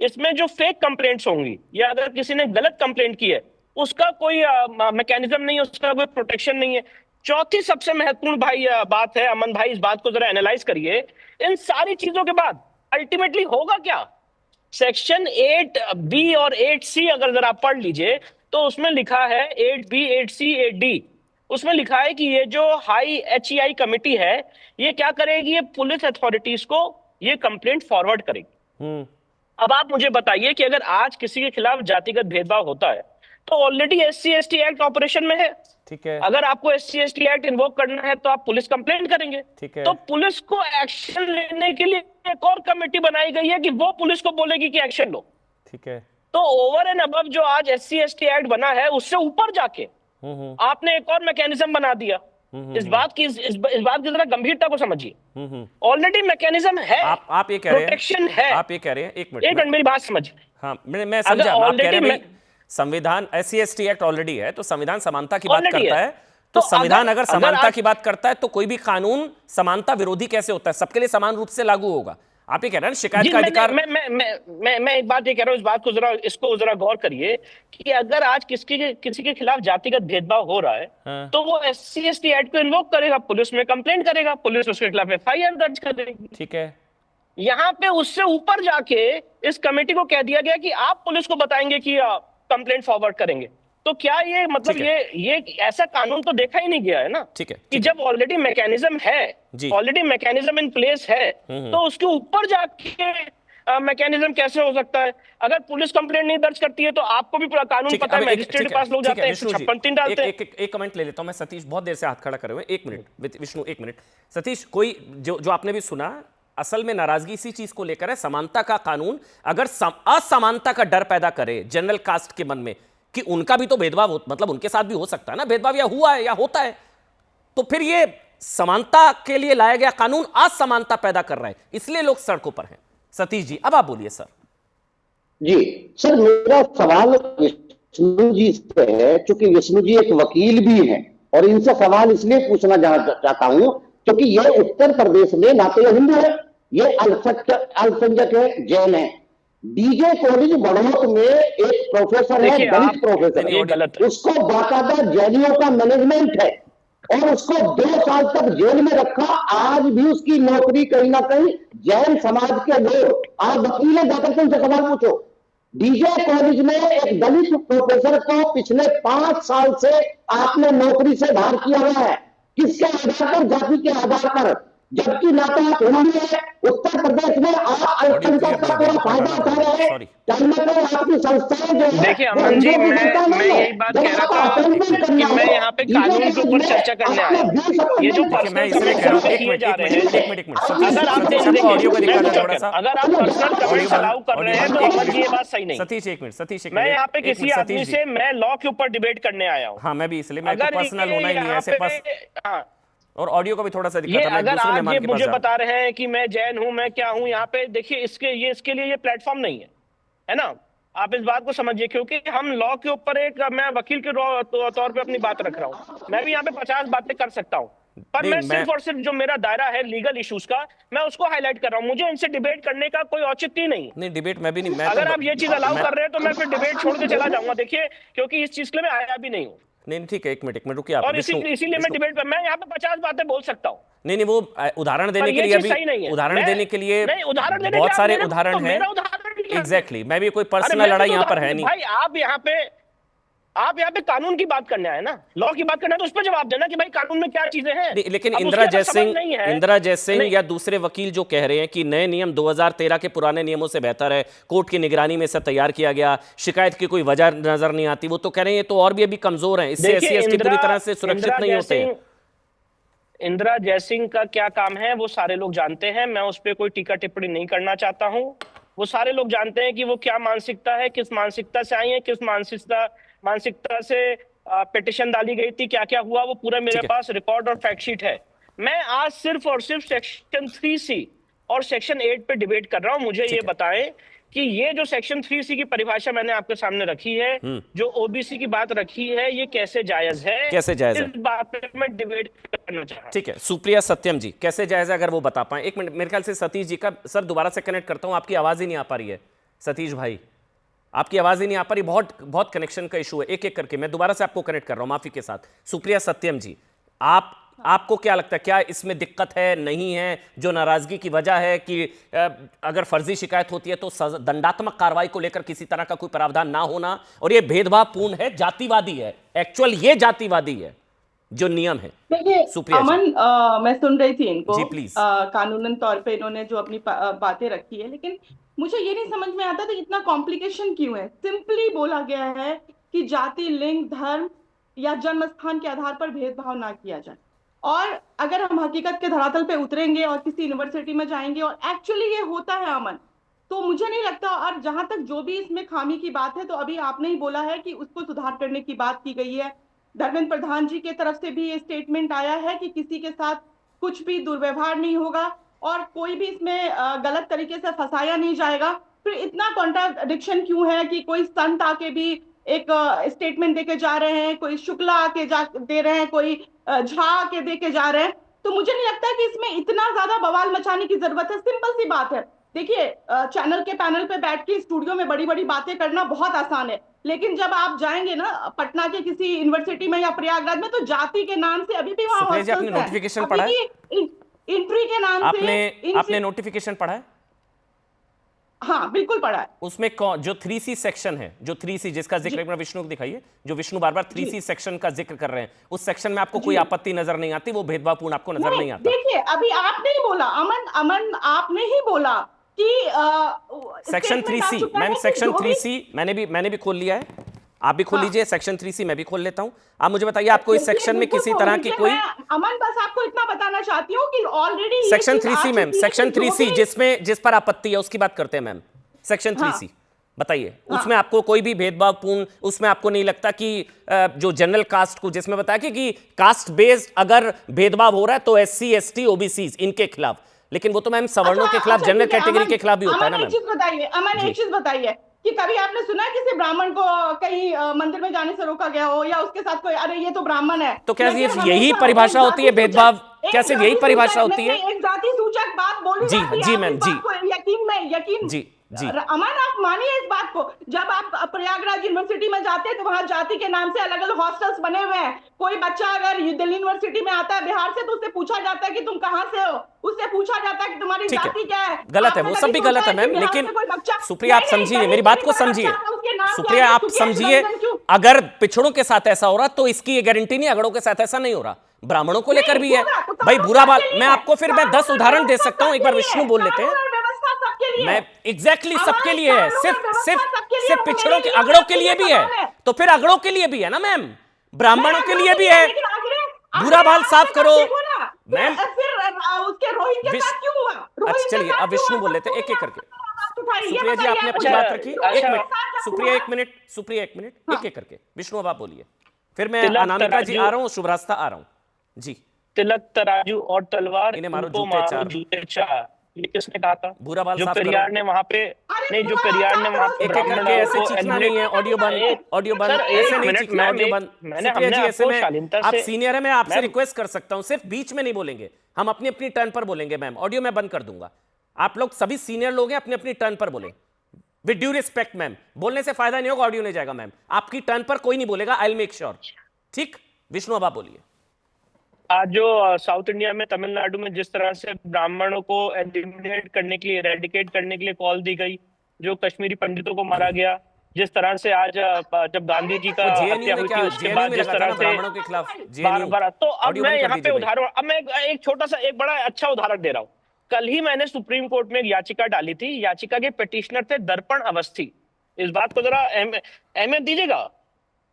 इसमें जो फेक कंप्लेंट्स होंगी या अगर किसी ने गलत कंप्लेंट की है उसका कोई मैकेनिज्म नहीं है, उसका कोई प्रोटेक्शन नहीं है। चौथी सबसे महत्वपूर्ण बात है, अमन भाई इस बात को जरा एनालाइज करिए, इन सारी चीजों के बाद अल्टीमेटली होगा क्या? सेक्शन 8B और 8C अगर जरा आप पढ़ लीजिए तो उसमें लिखा है 8B, 8C, 8D, उसमें लिखा है कि ये जो हाई HEI कमेटी है ये क्या करेगी, ये पुलिस अथॉरिटीज को ये कंप्लेंट फॉरवर्ड करेगी। अब आप मुझे बताइए कि अगर आज किसी के खिलाफ जातिगत भेदभाव होता है तो already SC ST act operation में है,
ठीक है।
अगर आपको SC ST एक्ट इन्वोक करना है तो आप पुलिस कंप्लेंट करेंगे,
ठीक है।
तो पुलिस को एक्शन लेने के लिए एक और कमेटी बनाई गई है कि वो पुलिस को बोलेगी कि एक्शन लो,
ठीक है।
तो ओवर एंड अबव जो आज SC ST एक्ट बना है उससे ऊपर जाके आपने एक और मैकेनिज्म बना दिया। इस बात की जरा गंभीरता को समझिए। ऑलरेडी मैकेनिज्म है,
आप ये कह रहे हैं,
प्रोटेक्शन है।
आप ये कह रहे हैं, एक मिनट
मेरी बात समझिए।
हाँ, मैं समझा। आप कह रहे हैं संविधान SC ST एक्ट ऑलरेडी है, तो संविधान समानता की बात करता है, तो संविधान अगर समानता की बात करता है तो कोई भी कानून समानता विरोधी कैसे होता है? सबके लिए समान रूप से लागू होगा। आप ये कह रहे हैं शिकायत
जी,
का अधिकार।
मैं एक बात ये कह रहा हूँ, इस बात को जरा गौर करिए कि अगर आज किसी के खिलाफ जातिगत भेदभाव हो रहा है,
हाँ।
तो वो SC/ST एक्ट को इन्वोक करेगा, पुलिस में कंप्लेंट करेगा, पुलिस उसके खिलाफ FIR दर्ज करेगी।
ठीक है,
यहाँ पे उससे ऊपर जाके इस कमेटी को कह दिया गया कि आप पुलिस को बताएंगे कि कंप्लेंट फॉरवर्ड करेंगे। तो क्या ये मतलब
ठीक है।
ये ऐसा कानून तो देखा ही नहीं गया है ना,
ठीक है,
कि जब ऑलरेडी मैकेनिज्म है,
जी।
ऑलरेडी मैकेनिज्म इन प्लेस है, तो उसके ऊपर जाके मैकेनिज्म कैसे हो सकता है? अगर पुलिस कंप्लेंट नहीं दर्ज करती है तो आपको भी पूरा कानून
ठीक है,
पता है,
अब एक-
मजिस्ट्रेट
ठीक
के
है,
पास लोग
ठीक
जाते
है,
हैं,
विष्णु जी,
156 डालते हैं।
एक कमेंट ले लेता हूं मैं। सतीश बहुत देर से हाथ खड़ा करे हुए, एक मिनट विष्णु, एक मिनट। सतीश, कोई जो आपने भी सुना, असल में नाराजगी इसी चीज को लेकर है, समानता का कानून अगर असमानता का डर पैदा करे जनरल कास्ट के मन में कि उनका भी तो भेदभाव मतलब उनके साथ भी हो सकता है ना भेदभाव, या हुआ है या होता है, तो फिर ये समानता के लिए लाया गया कानून असमानता पैदा कर रहा है, इसलिए लोग सड़कों पर हैं। सतीश जी, अब आप बोलिए सर।
जी सर, मेरा सवाल विष्णु जी से है, क्योंकि विष्णु जी एक वकील भी हैं, और इनसे सवाल इसलिए पूछना चाहता हूं क्योंकि ये उत्तर प्रदेश में ना तो ये हिंदू है, ये अल्पसंख्यक है, जैन है। डीजे कॉलेज बड़ौत में एक प्रोफेसर है, दलित प्रोफेसर
ये गलत है।
उसको बाकायदा जैनियों का मैनेजमेंट है, और उसको 2 साल तक जेल में रखा। आज भी उसकी नौकरी कहीं ना कहीं जैन समाज के लोग, आप वकील है, जाकर के उनसे सवाल पूछो। डीजे कॉलेज में एक दलित प्रोफेसर को पिछले 5 साल से आपने नौकरी से बाहर किया हुआ है, किसके आधार पर? जाति के आधार पर। जबकि ना तो आप हिंदू है, उत्तर प्रदेश में आप अल्पसंख्यक का पूरा फायदा उठा रहे हैं, कहीं ना कहीं आपकी संस्थाएं जो है,
देखिए अमन जी, मैं यही बात कह रहा था कि मैं यहाँ पे कानून के ऊपर चर्चा करने आया हूँ। ये जो पर्सनल कमेंट्स किए जा रहे हैं, अगर आप पर्सनल कमेंट्स अलाउ कर रहे हैं तो अमन जी ये बात सही नहीं।
सतीश एक मिनट,
मैं यहाँ पे किसी आदमी से मैं लॉ के ऊपर डिबेट करने आया हूँ।
हाँ, मैं भी इसलिए, मैं पर्सनल होना ही नहीं है ऐसे
हाँ,
और ऑडियो का भी थोड़ा सा दिक्कत
ये
है।
अगर आप ये मुझे बता रहे हैं कि मैं जैन हूं, मैं क्या हूं, यहाँ पे देखिए इसके लिए ये प्लेटफॉर्म नहीं है ना। आप इस बात को समझिए, क्योंकि हम लॉ के ऊपर मैं वकील के तौर पे अपनी बात रख रहा हूँ। मैं भी यहाँ पे 50 बातें कर सकता हूँ, पर मैं सिर्फ और सिर्फ जो मेरा दायरा है लीगल इश्यूज का, मैं उसको हाईलाइट कर रहा हूँ। मुझे इनसे डिबेट करने का कोई औचित्य ही नहीं।
डिबेट मैं भी नहीं।
अगर आप ये चीज अलाउ कर रहे हैं तो मैं फिर डिबेट छोड़ के चला जाऊंगा, देखिए, क्योंकि इस चीज के लिए मैं आया भी नहीं हूँ।
नहीं ठीक है, एक मिनट रुकिए आप।
और इसीलिए मैं डिबेट मैं यहाँ पे 50 बातें बोल सकता हूँ।
नहीं वो उदाहरण देने के लिए अभी उदाहरण देने के लिए बहुत सारे उदाहरण हैं। एग्जैक्टली, मैं भी कोई पर्सनल लड़ाई यहाँ पर है नहीं
भाई। आप यहाँ पे कानून की बात करने आए ना, लॉ की बात करना है, तो उस पर जवाब देना कि भाई कानून में क्या चीजें हैं।
लेकिन इंदिरा जयसिंह या दूसरे वकील जो कह रहे हैं कि नए नियम 2013 के पुराने नियमों से बेहतर है, कोर्ट की निगरानी में से तैयार किया गया, शिकायत की कोई वजह नजर नहीं आती, वो तो कह रहे हैं ये तो और भी अभी कमजोर है, इससे SC/ST पूरी तरह से सुरक्षित नहीं होते हैं।
इंदिरा जयसिंह का क्या काम है वो सारे लोग जानते हैं, मैं उस पर कोई टीका टिप्पणी नहीं करना चाहता हूं। वो सारे लोग जानते हैं कि वो क्या मानसिकता है, किस मानसिकता से आई है, किस मानसिकता से पिटिशन डाली गई थी, क्या क्या हुआ, वो पूरा मेरे पास रिकॉर्ड और फैक्ट शीट है। मैं आज सिर्फ और सिर्फ सेक्शन 3C और सेक्शन 8 पे डिबेट कर रहा हूं। मुझे ये बताएं कि ये जो सेक्शन 3C की परिभाषा मैंने आपके सामने रखी है, जो OBC की बात रखी है, ये कैसे जायज है?
कैसे जायज है,
इस बात पे मैं डिबेट करना चाह रहा हूं।
ठीक है, सुप्रिया सत्यम जी, कैसे जायज है अगर वो बता पाए। एक मिनट, मेरे ख्याल से सतीश जी का सर दोबारा से कनेक्ट करता हूं, आपकी आवाज ही नहीं आ पा रही है। सतीश भाई, आपकी आवाज ही नहीं आ पा रही, बहुत कनेक्शन का इशू है। एक एक करके मैं दोबारा से आपको कनेक्ट कर रहा हूं, माफी के साथ। सुप्रिया सत्यम जी, आपको क्या लगता है, क्या इसमें दिक्कत है, नहीं है? जो नाराजगी की वजह है कि अगर फर्जी शिकायत होती है तो दंडात्मक कार्रवाई को लेकर किसी तरह का कोई प्रावधान ना होना, और ये भेदभावपूर्ण है, जातिवादी है, एक्चुअल ये जातिवादी है जो नियम है।
देखिए अमन, मैं सुन रही थी इनको,
जी प्लीज।
कानूनन तौर पे इन्होंने जो अपनी बातें रखी है, लेकिन मुझे ये नहीं समझ में आता था इतना कॉम्प्लिकेशन क्यों है। सिंपली बोला गया है कि जाति, लिंग, धर्म या जन्म स्थान के आधार पर भेदभाव ना किया जाए। और अगर हम हकीकत के धरातल पे उतरेंगे और किसी यूनिवर्सिटी में जाएंगे और एक्चुअली ये होता है अमन, तो मुझे नहीं लगता। और जहां तक जो भी इसमें खामी की बात है, तो अभी आपने ही बोला है कि उसको सुधार करने की बात की गई है। धर्मेंद्र प्रधान जी के तरफ से भी ये स्टेटमेंट आया है कि किसी के साथ कुछ भी दुर्व्यवहार नहीं होगा और कोई भी इसमें गलत तरीके से फंसाया नहीं जाएगा। फिर इतना कॉन्ट्राडिक्शन क्यों है कि कोई संत आके भी एक स्टेटमेंट देके जा रहे हैं, कोई शुक्ला आके दे रहे हैं, कोई झा आके दे के जा रहे हैं। तो मुझे नहीं लगता कि इसमें इतना ज्यादा बवाल मचाने की जरूरत है। सिंपल सी बात है, देखिए, चैनल के पैनल पे बैठ के स्टूडियो में बड़ी बड़ी बातें करना बहुत आसान है, लेकिन जब आप जाएंगे ना पटना के किसी यूनिवर्सिटी में या प्रयागराज में, तो जाति के नाम से अभी भी वहां
सुप्रिया जी, आपने
हॉस्टल्स हैं।
नोटिफिकेशन
अभी
पढ़ा है?
भी एंट्री के नाम से
आपने नोटिफिकेशन पढ़ा है?
हाँ बिल्कुल पढ़ा है।
उसमें जो 3C सेक्शन है, जो 3C जिसका जिक्र एक बार विष्णु को दिखाइए, जो विष्णु बार बार 3C सेक्शन का जिक्र कर रहे हैं, उस सेक्शन में आपको कोई आपत्ति नजर नहीं आती? वो भेदभावपूर्ण आपको नजर नहीं आता?
देखिए, अभी आपने ही बोला, अमन आपने ही बोला कि
section 3C, ma'am section 3C मैंने भी खोल लिया है, आप भी खोल लीजिए। सेक्शन 3C मैं भी खोल लेता हूं। आप मुझे बताइए, आपको इस सेक्शन में किसी तरह की कोई
अमन, बस आपको इतना बताना चाहती हूँ कि already
section 3C ma'am, section 3C जिस पर आपत्ति है उसकी बात करते हैं मैम। सेक्शन 3C बताइए, उसमें आपको कोई भी भेदभावपूर्ण, उसमें आपको नहीं लगता कि जो जनरल कास्ट को, जिसमें बताया कि कास्ट बेस्ड अगर भेदभाव हो रहा है तो SC ST OBC इनके खिलाफ, लेकिन वो तो मैम सवर्णों के खिलाफ, जनरल कैटेगरी के खिलाफ भी होता है ना मैम।
अमन, एक चीज बताइए कि कभी आपने सुना है किसी ब्राह्मण को कहीं मंदिर में जाने से रोका गया हो, या उसके साथ कोई, अरे ये तो ब्राह्मण है?
तो क्या यही परिभाषा होती है भेदभाव? क्या सिर्फ यही परिभाषा होती है?
एक जाति सूचक बात बोली
जी मैम, जी
यकीन
जी।
अमन, आप मानिए इस बात को, जब आप प्रयागराज यूनिवर्सिटी में जाते हैं तो वहां जाति के नाम से अलग अलग हॉस्टल्स बने हुए हैं। कोई बच्चा अगर दिल्ली यूनिवर्सिटी में आता है बिहार से, तो उससे पूछा जाता है कि तुम कहां से हो, उससे पूछा जाता है कि तुम्हारी जाति क्या है।
गलत है, वो सब भी गलत है मैम, लेकिन सुप्रिया आप समझिए, मेरी बात को समझिए। सुप्रिया आप समझिए, अगर पिछड़ों के साथ ऐसा हो रहा तो इसकी गारंटी नहीं अगड़ों के साथ ऐसा नहीं हो रहा, ब्राह्मणों को लेकर भी है भाई। बुरा बाल मैं आपको फिर मैं 10 उदाहरण दे सकता हूं, एक बार विष्णु बोल लेते हैं। मैं एग्जैक्टली सबके लिए है, सिर्फ पिछड़ों के, अगड़ों के लिए भी है, तो फिर अगड़ों के लिए भी है ना मैम, ब्राह्मणों के लिए भी है। बुरा बाल साफ करो मैम। अच्छा चलिए, अब विष्णु बोल लेते एक एक करके। सुप्रिया जी आपने अपनी बात रखी, एक मिनट सुप्रिया, एक मिनट सुप्रिया, एक मिनट, एक एक करके। विष्णु अब आप बोलिए, फिर मैं अनामिका जी आ रहा हूँ, शुभ रास्ता आ रहा हूँ जी।
तिलक तराजू और तलवार,
इन्हें मारो
जूते चार, ये किसने कहा था?
बुरा बाल
जो पेरियार ने वहां पे, नहीं जो पेरियार ने वहां पे
एक एक करके, ऐसे चीखना नहीं है। ऑडियो बंद, ऐसे नहीं चीखना, ऑडियो बंद। सुप्रिया जी ऐसे में आप सीनियर है, मैं आपसे रिक्वेस्ट कर सकता हूं, सिर्फ बीच में नहीं बोलेंगे, हम अपनी अपनी टर्न पर बोलेंगे मैम। ऑडियो मैं बंद कर दूंगा, आप लोग सभी सीनियर लोग हैं, अपनी अपनी टर्न पर बोलें विद ड्यू रिस्पेक्ट मैम। बोलने से फायदा नहीं होगा, ऑडियो नहीं जाएगा मैम। आपकी टर्न पर कोई नहीं बोलेगा, आई विल मेक श्योर। ठीक, विष्णु अब आप बोलिए।
आज जो साउथ इंडिया में, तमिलनाडु में जिस तरह से ब्राह्मणों को एलिमिनेट करने के लिए, एरेडिकेट करने के लिए कॉल दी गई, जो कश्मीरी पंडितों को मारा गया, जिस तरह से आज जब गांधी जी का हत्या हुई थी उसके बाद जिस तरह से बार, तो अब मैं यहाँ पे उदाहरण, अब मैं एक छोटा सा, एक बड़ा अच्छा उदाहरण दे रहा हूँ। कल ही मैंने सुप्रीम कोर्ट में एक याचिका डाली थी, याचिका के पिटिशनर थे दर्पण अवस्थी। इस बात को जरा अहमियत दीजिएगा।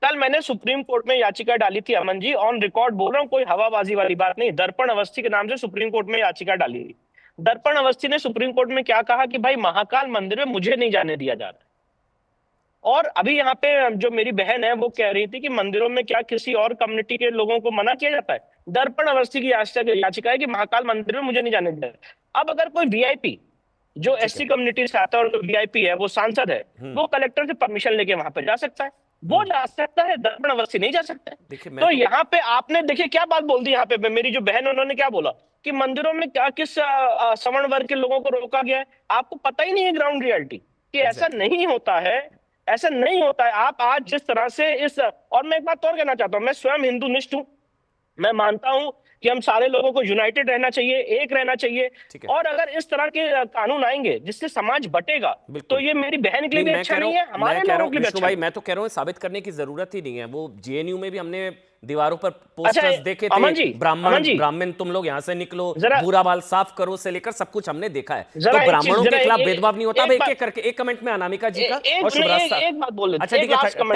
कल मैंने सुप्रीम कोर्ट में याचिका डाली थी, अमन जी ऑन रिकॉर्ड बोल रहा हूँ, कोई हवाबाजी वाली बात नहीं। दर्पण अवस्थी के नाम से सुप्रीम कोर्ट में याचिका डाली थी। दर्पण अवस्थी ने सुप्रीम कोर्ट में क्या कहा कि भाई महाकाल मंदिर में मुझे नहीं जाने दिया जा रहा है। और अभी यहाँ पे जो मेरी बहन है वो कह रही थी कि मंदिरों में क्या किसी और कम्युनिटी के लोगों को मना किया जाता है? दर्पण अवस्थी की याचिका है कि महाकाल मंदिर में मुझे नहीं जाने दिया। अब अगर कोई वीआईपी जो SC कम्युनिटी से आता है और जो वीआईपी है, वो सांसद है, वो कलेक्टर से परमिशन लेके वहां पे जा सकता है, वो जा सकता है, दर्पण अवस्थी नहीं जा सकता है। तो यहाँ पे आपने देखिए क्या बात बोल दी यहाँ पे, मेरी जो बहन उन्होंने क्या बोला कि मंदिरों में क्या किस सवर्ण वर्ग के लोगों को रोका गया है। आपको पता ही नहीं है ग्राउंड रियलिटी कि ऐसा नहीं होता है, ऐसा नहीं होता है। आप आज जिस तरह से इस, और मैं एक बात और कहना चाहता हूं, मैं स्वयं हिंदू निष्ठ हूं, मैं मानता हूं कि हम सारे लोगों को यूनाइटेड रहना चाहिए, एक रहना चाहिए। और अगर इस तरह के कानून आएंगे जिससे समाज बटेगा, तो ये मेरी बहन के लिए भी अच्छा नहीं है, हमारे लोगों के लिए अच्छा नहीं है।
मैं तो कह रहा हूँ साबित करने की जरूरत ही नहीं है। वो JNU में भी हमने दीवारों पर पोस्टर्स देखे थे, ब्राह्मण तुम लोग यहाँ से निकलो, बुरा बाल साफ करो से लेकर सब कुछ हमने देखा है। तो ब्राह्मणों के खिलाफ भेदभाव नहीं होता। एक एक करके, एक कमेंट में अनामिका जी का और शुभराज
एक बात बोल
अच्छा ठीक है, 10 सेकंड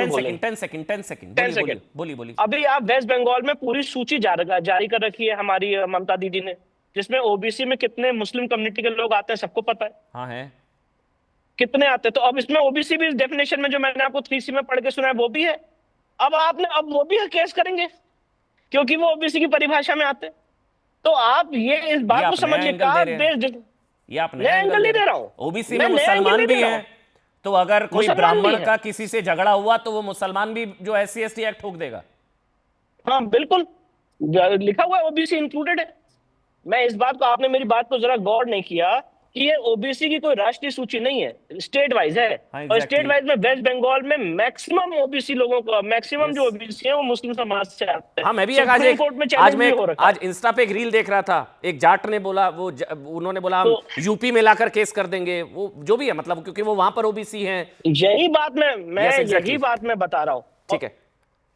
बोलिए।
अभी आप वेस्ट बंगाल में पूरी सूची जारी कर रखी है हमारी ममता दीदी ने, जिसमें OBC में कितने मुस्लिम कम्युनिटी के लोग आते हैं सबको पता है।
हाँ है,
कितने आते हैं। तो अब इसमें OBC भी इस डेफिनेशन में जो मैंने आपको 3C में पढ़ के सुना है वो भी है। अब वो भी केस करेंगे क्योंकि वो OBC की परिभाषा में आते। तो आप ये इस बात को समझिए,
ये आप नया एंगल नहीं दे रहा हूँ। OBC में मुसलमान भी हैं, तो अगर कोई ब्राह्मण का किसी से झगड़ा हुआ तो वो मुसलमान भी जो SC ST एक्ट ठोक देगा।
हाँ बिल्कुल, लिखा हुआ है OBC इंक्लूडेड है। मैं इस बात को, आपने मेरी बात को जरा गौर नहीं किया कि ये ओबीसी की कोई राष्ट्रीय सूची नहीं है, स्टेट वाइज है। और स्टेट वाइज में वेस्ट बंगाल में मैक्सिमम ओबीसी लोगों को, मैक्सिमम जो ओबीसी है वो मुस्लिम समाज से आते हैं।
हाँ, मैं भी
सुप्रीम कोर्ट में चैलेंज भी हो रखा है।
आज इंस्टा पे एक रील देख रहा था, एक जाट ने बोला, उन्होंने बोला हम यूपी में लाकर केस कर देंगे, वो जो भी है मतलब, क्योंकि वो वहां पर ओबीसी हैं।
यही बात यही बात मैं बता रहा हूँ।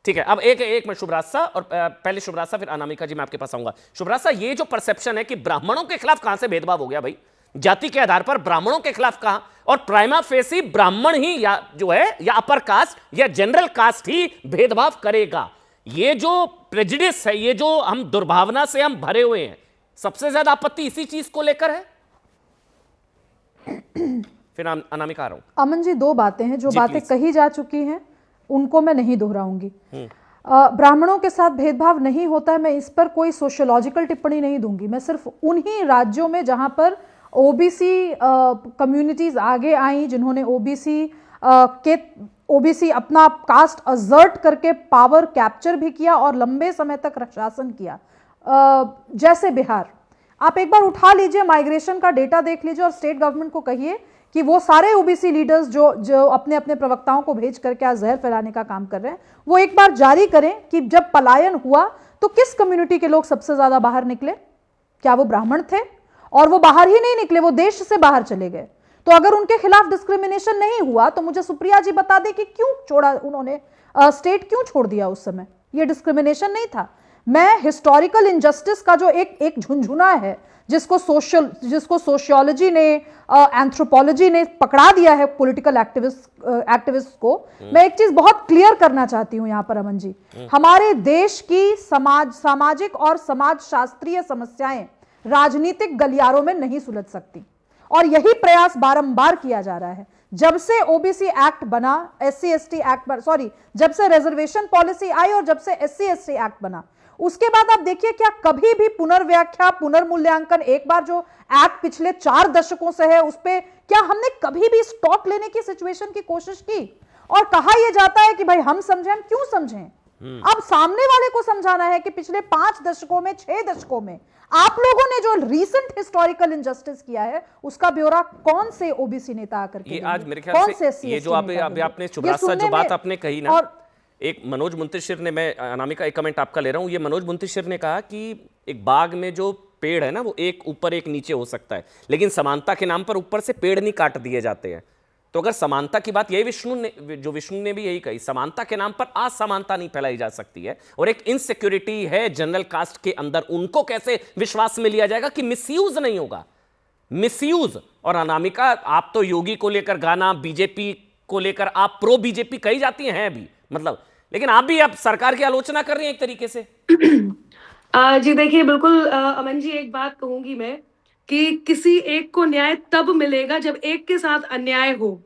ठीक है। अब एक मैं शुभराज सा, और पहले शुभराज सा फिर अनामिका जी मैं आपके पास आऊंगा। शुभराज सा, ये जो परसेप्शन है कि ब्राह्मणों के खिलाफ कहां से भेदभाव हो गया भाई, जाति के आधार पर ब्राह्मणों के खिलाफ कहां, और प्राइमा फेसी ब्राह्मण ही या जो है या अपर कास्ट या जनरल कास्ट ही भेदभाव करेगा, ये जो प्रेजुडिस है, ये जो हम दुर्भावना से हम भरे हुए हैं, सबसे ज्यादा आपत्ति इसी चीज को लेकर है। फिर अनामिका आ रहा हूं।
अमन जी, दो बातें हैं, जो बातें कही जा चुकी हैं उनको मैं नहीं दोहराऊंगी। ब्राह्मणों के साथ भेदभाव नहीं होता है, मैं इस पर कोई सोशियोलॉजिकल टिप्पणी नहीं दूंगी। मैं सिर्फ उन्हीं राज्यों में जहां पर ओबीसी कम्युनिटीज आगे आई, जिन्होंने ओबीसी अपना कास्ट असर्ट करके पावर कैप्चर भी किया और लंबे समय तक शासन किया, जैसे बिहार। आप एक बार उठा लीजिए, माइग्रेशन का डेटा देख लीजिए और स्टेट गवर्नमेंट को कहिए कि वो सारे ओबीसी लीडर्स जो अपने अपने प्रवक्ताओं को भेज करके आज जहर फैलाने का काम कर रहे हैं, वो एक बार जारी करें कि जब पलायन हुआ तो किस कम्युनिटी के लोग सबसे ज्यादा बाहर निकले। क्या वो ब्राह्मण थे? और वो बाहर ही नहीं निकले, वो देश से बाहर चले गए। तो अगर उनके खिलाफ डिस्क्रिमिनेशन नहीं हुआ तो मुझे सुप्रिया जी बता दें कि क्यों छोड़ा उन्होंने, स्टेट क्यों छोड़ दिया उस समय? ये डिस्क्रिमिनेशन नहीं था। मैं हिस्टोरिकल इनजस्टिस का जो एक झुंझुना है, जिसको सोशियोलॉजी ने, एंथ्रोपोलॉजी ने पकड़ा दिया है पॉलिटिकल एक्टिविस्ट को, मैं एक चीज बहुत क्लियर करना चाहती हूं यहां पर अमन जी। हमारे देश की सामाजिक और समाजशास्त्रीय समस्याएं राजनीतिक गलियारों में नहीं सुलझ सकती, और यही प्रयास बारंबार किया जा रहा है। जब से ओबीसी एक्ट बना, SC/ST एक्ट, जब से रिजर्वेशन पॉलिसी आई और जब से SC/ST एक्ट बना, उसके बाद आप देखिए क्या कभी भी पुनर्व्याख्या, पुनर्मूल्यांकन, एक बार जो एक्ट पिछले 4 दशकों से है उस पे क्या हमने कभी भी स्टॉक लेने की सिचुएशन की कोशिश की? और कहा यह जाता है कि भाई हम समझें, हम क्यों समझें? अब सामने वाले को समझाना है कि पिछले 5 दशकों में, 6 दशकों में आप लोगों ने जो रीसेंट हिस्टोरिकल इनजस्टिस किया है, उसका ब्यौरा कौन से ओबीसी नेता आकर के,
आज मेरे ख्याल से ये जो आपने शुभराज जो बात आपने कही ना, एक मनोज मुंतशिर ने, मैं अनामिका एक कमेंट आपका ले रहा हूं, ये मनोज मुंतशिर ने कहा कि एक बाग में जो पेड़ है ना, वो एक ऊपर एक नीचे हो सकता है, लेकिन समानता के नाम पर ऊपर से पेड़ नहीं काट दिए जाते हैं। तो अगर समानता की बात, यही विष्णु ने भी यही कही, समानता के नाम पर असमानता नहीं फैलाई जा सकती है। और एक इनसिक्योरिटी है जनरल कास्ट के अंदर, उनको कैसे विश्वास में लिया जाएगा कि मिसयूज नहीं होगा? मिसयूज। और अनामिका, आप तो योगी को लेकर गाना, बीजेपी को लेकर आप प्रो बीजेपी कही जाती हैं अभी, मतलब, लेकिन आप भी अब सरकार की आलोचना कर रही हैं एक तरीके से।
जी देखिए, बिल्कुल अमन जी, एक बात कहूंगी मैं कि किसी एक को न्याय तब मिलेगा जब एक के साथ अन्याय हो।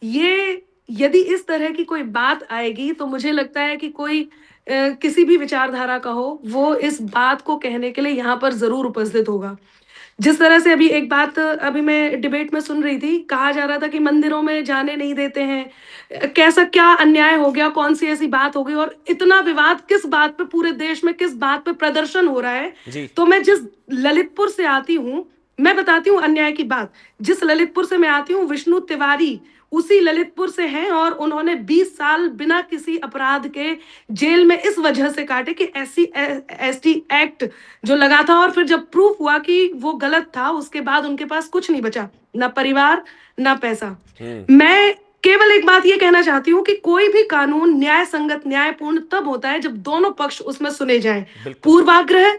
ये यदि इस तरह की कोई बात आएगी तो मुझे लगता है कि कोई किसी भी विचारधारा का हो, वो इस बात को कहने के लिए यहाँ पर जरूर उपस्थित होगा। जिस तरह से अभी एक बात अभी मैं डिबेट में सुन रही थी, कहा जा रहा था कि मंदिरों में जाने नहीं देते हैं, कैसा क्या अन्याय हो गया, कौन सी ऐसी बात हो गई, और इतना विवाद किस बात पे, पूरे देश में किस बात पे प्रदर्शन हो रहा है। तो मैं जिस ललितपुर से आती हूँ, मैं बताती हूँ अन्याय की बात। जिस ललितपुर से मैं आती हूँ, विष्णु तिवारी उसी ललितपुर से हैं, और उन्होंने 20 साल बिना किसी अपराध के जेल में इस वजह से काटे कि SC/ST एक्ट जो लगा था, और फिर जब प्रूफ हुआ कि वो गलत था, उसके बाद उनके पास कुछ नहीं बचा, ना परिवार ना पैसा। मैं केवल एक बात ये कहना चाहती हूँ कि कोई भी कानून न्याय संगत, न्यायपूर्ण तब होता है जब दोनों पक्ष उसमें सुने जाएं। पूर्वाग्रह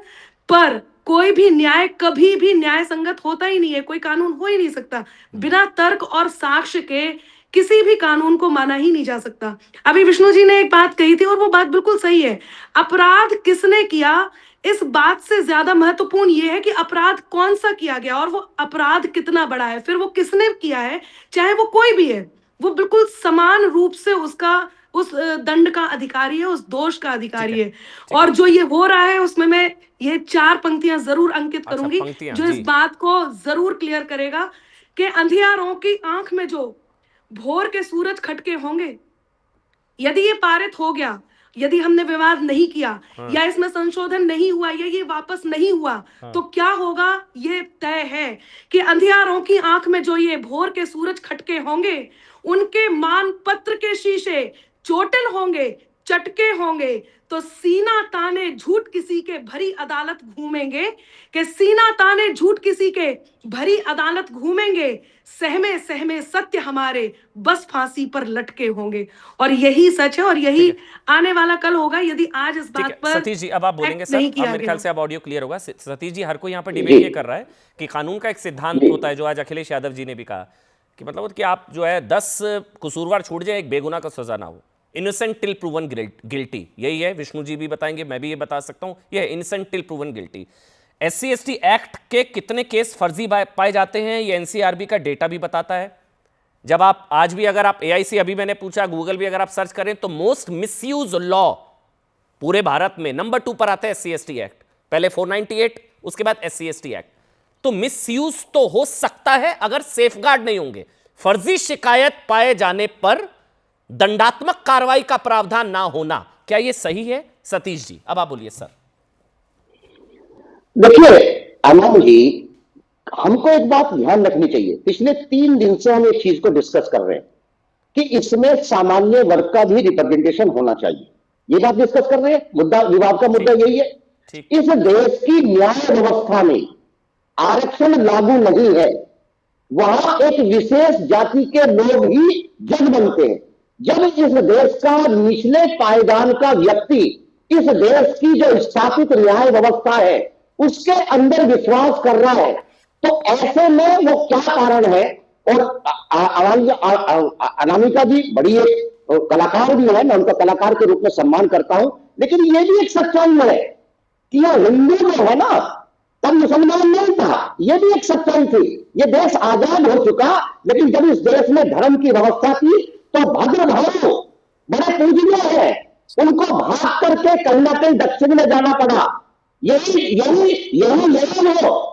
पर कोई भी न्याय कभी भी न्याय संगत होता ही नहीं है, कोई कानून हो ही नहीं सकता। बिना तर्क और साक्ष्य के किसी भी कानून को माना ही नहीं जा सकता। अभी विष्णु जी ने एक बात कही थी और वो बात बिल्कुल सही है। अपराध किसने किया, इस बात से ज्यादा महत्वपूर्ण ये है कि अपराध कौन सा किया गया और वो अपराध कितना बड़ा है, फिर वो किसने किया है, चाहे वो कोई भी है, वो बिल्कुल समान रूप से उसका उस दंड का अधिकारी है, उस दोष का अधिकारी है। और जो ये हो रहा है उसमें मैं ये 4 पंक्तियां जरूर अंकित करूंगी जो इस बात को जरूर क्लियर करेगा कि अंधियारों की आंख में जो भोर के सूरज खटके होंगे, यदि ये पारित हो गया यदि हमने विवाद नहीं किया या इसमें संशोधन नहीं हुआ या ये वापस नहीं हुआ तो क्या होगा ये तय है कि अंधियारों की आंख में जो ये भोर के सूरज खटके होंगे, उनके मान पत्र के शीशे चोटिल होंगे, चटके होंगे, तो सीना ताने झूठ किसी के भरी अदालत घूमेंगे, कि सीना ताने झूठ किसी के भरी अदालत घूमेंगे, सहमे सहमे सत्य हमारे बस फांसी पर लटके होंगे। और यही सच है और यही आने वाला कल होगा यदि आज इस बात पर
सतीश जी अब आप बोलेंगे सर,
नहीं
अब
किया
मेरे
गया।
ख्याल से अब ऑडियो क्लियर होगा। सतीश जी हर कोई यहाँ पर डिबेट ये कर रहा है कि कानून का एक सिद्धांत होता है, जो आज अखिलेश यादव जी ने भी कहा कि मतलब कि आप जो है 10 कसूरवार छूट जाए, एक बेगुनाह का सजा ना हो, इनोसेंट टिल प्रूवन गिल्टी, यही है। विष्णु जी भी बताएंगे, मैं भी ये बता सकता हूं, यह है innocent till proven guilty. SC/ST act के कितने केस फर्जी पाए जाते हैं ये NCRB का डेटा भी बताता है। जब आप आज भी अगर आप AIC अभी मैंने पूछा, गूगल भी अगर आप सर्च करें तो मोस्ट मिसयूज लॉ पूरे भारत में नंबर 2 पर आता है SC/ST एक्ट, पहले 498, उसके बाद SC/ST एक्ट। तो मिसयूज तो हो सकता है अगर सेफगार्ड नहीं होंगे। फर्जी शिकायत पाए जाने पर दंडात्मक कार्रवाई का प्रावधान ना होना, क्या यह सही है? सतीश जी अब आप बोलिए सर।
देखिए अमन जी, हमको एक बात ध्यान रखनी चाहिए, पिछले 3 दिन से हम एक चीज को डिस्कस कर रहे हैं कि इसमें सामान्य वर्ग का भी रिप्रेजेंटेशन होना चाहिए। ये बात डिस्कस कर रहे हैं, मुद्दा विवाद का मुद्दा यही है। इस देश की न्याय व्यवस्था में आरक्षण लागू नहीं है, वहां एक विशेष जाति के लोग ही जज बनते हैं। जब इस देश का निचले पायदान का व्यक्ति इस देश की जो स्थापित न्याय व्यवस्था है उसके अंदर विश्वास कर रहा है, तो ऐसे में वो क्या कारण है? और अनामिका जी बड़ी एक कलाकार भी है, मैं उनका कलाकार के रूप में सम्मान करता हूं, लेकिन ये भी एक सच्चाई है कि यह हिंदू में है ना, तब मुसलमान नहीं था, यह भी एक सच्चाई थी। ये देश आजाद हो चुका, लेकिन जब इस देश में धर्म की व्यवस्था थी तो भद्र भाव बड़े पूजनीय है, उनको भाग करके कहीं ना कहीं दक्षिण में जाना पड़ा। यही वो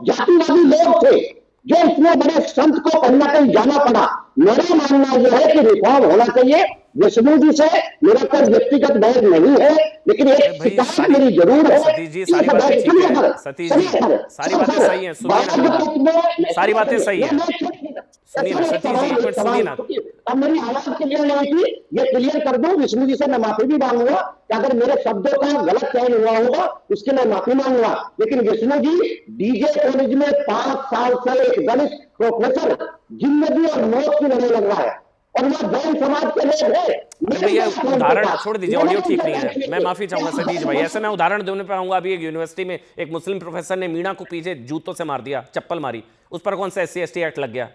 जातिवादी लोग थे जो इतने बड़े संत को कहीं ना कहीं जाना पड़ा। मेरा मानना यह है कि रिफॉर्म होना चाहिए। विष्णु जी से मेरा कोई व्यक्तिगत बैर नहीं है, लेकिन एक शिकायत मेरी जरूर है।
सतीश जी सारी बातें ठीक है, सतीश जी सारी बातें सही हैं, सुनिए ना, सारी बातें सही हैं, सुनिए ना सतीश जी, एक मिनट सुनिए ना।
अब मेरी आवाज क्लियर नहीं थी, ये क्लियर कर दूं। विष्णु जी से मैं माफी भी मांगूंगा कि अगर मेरे शब्दों का गलत चयन हुआ होगा उसके मैं माफी मांगूंगा। लेकिन विष्णु जी, डीजे कॉलेज में 5 साल से एक दलित प्रोफेसर जिंदगी और मौत की लड़ाई लग रहा है और वह जैन समाज के लोग हैं।
भैया उदाहरण छोड़ दीजिए, ऑडियो ठीक नहीं है, मैं माफी चाहूंगा सतीश भाई। ऐसे मैं उदाहरण देने पे आऊंगा। अभी एक यूनिवर्सिटी में एक मुस्लिम प्रोफेसर ने मीणा को पीछे जूतों से मार दिया, चप्पल मारी, उस पर कौन सा SC/ST एक्ट लग गया?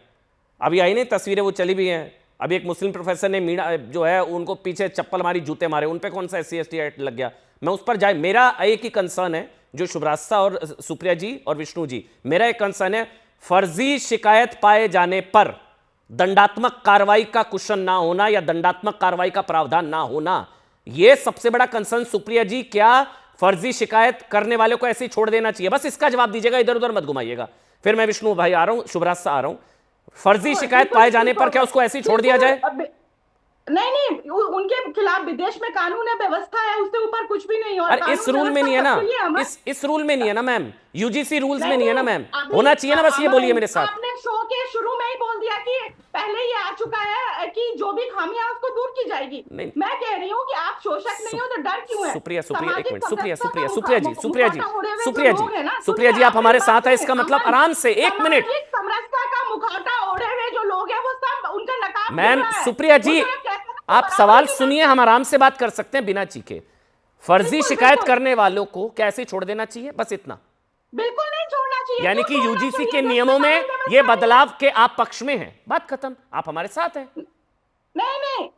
अभी आई नहीं तस्वीरें, वो चली भी हैं। अभी एक मुस्लिम प्रोफेसर ने मीणा जो है उनको पीछे चप्पल मारी, जूते मारे, उन पे कौन सा SC/ST एक्ट लग गया? मैं उस पर जाए, मेरा एक ही कंसर्न है, जो शुभ्रास्ता और सुप्रिया जी और विष्णु जी, मेरा एक कंसर्न है, फर्जी शिकायत पाए जाने पर दंडात्मक कार्रवाई का क्वेश्चन ना होना या दंडात्मक कार्रवाई का प्रावधान ना होना, यह सबसे बड़ा कंसर्न। सुप्रिया जी, क्या फर्जी शिकायत करने वाले को ऐसे ही छोड़ देना चाहिए? बस इसका जवाब दीजिएगा, इधर उधर मत घुमाइएगा। फिर मैं विष्णु भाई आ रहा हूं, शुभ्रास्ता आ रहा हूं। फर्जी शिकायत पाए जाने पर क्या उसको ऐसे ही छोड़ दिया जाए?
नहीं, उनके खिलाफ विदेश में कानून है, व्यवस्था है, उससे ऊपर कुछ भी नहीं। और
इस रूल में नहीं है ना, इस रूल में नहीं है ना मैम, UGC रूल्स में नहीं है ना मैम, होना चाहिए ना। बस ये बोलिए मेरे साथ।
आपने शो के शुरू में ही बोल दिया कि पहले ये आ चुका है कि जो भी खामियां उसको दूर की जाएगी। मैं कह रही हूँ कि आप शोषक नहीं हो तो डर क्यों है?
सुप्रिया एक मिनट, सुप्रिया जी आप हमारे साथ है, इसका मतलब आराम से 1 मिनट।
समरसता का मुखौटा ओढ़े हुए जो लोग हैं वो सब उनका नकाब।
मैम सुप्रिया जी, आप सवाल सुनिए, हम आराम से बात कर सकते हैं बिना चीखे। फर्जी शिकायत करने वालों को कैसे छोड़ देना चाहिए? बस इतना।
बिल्कुल नहीं छोड़ना चाहिए।
यानी कि UGC के नियमों में ये बदलाव के आप पक्ष में हैं, बात खत्म, आप हमारे साथ हैं।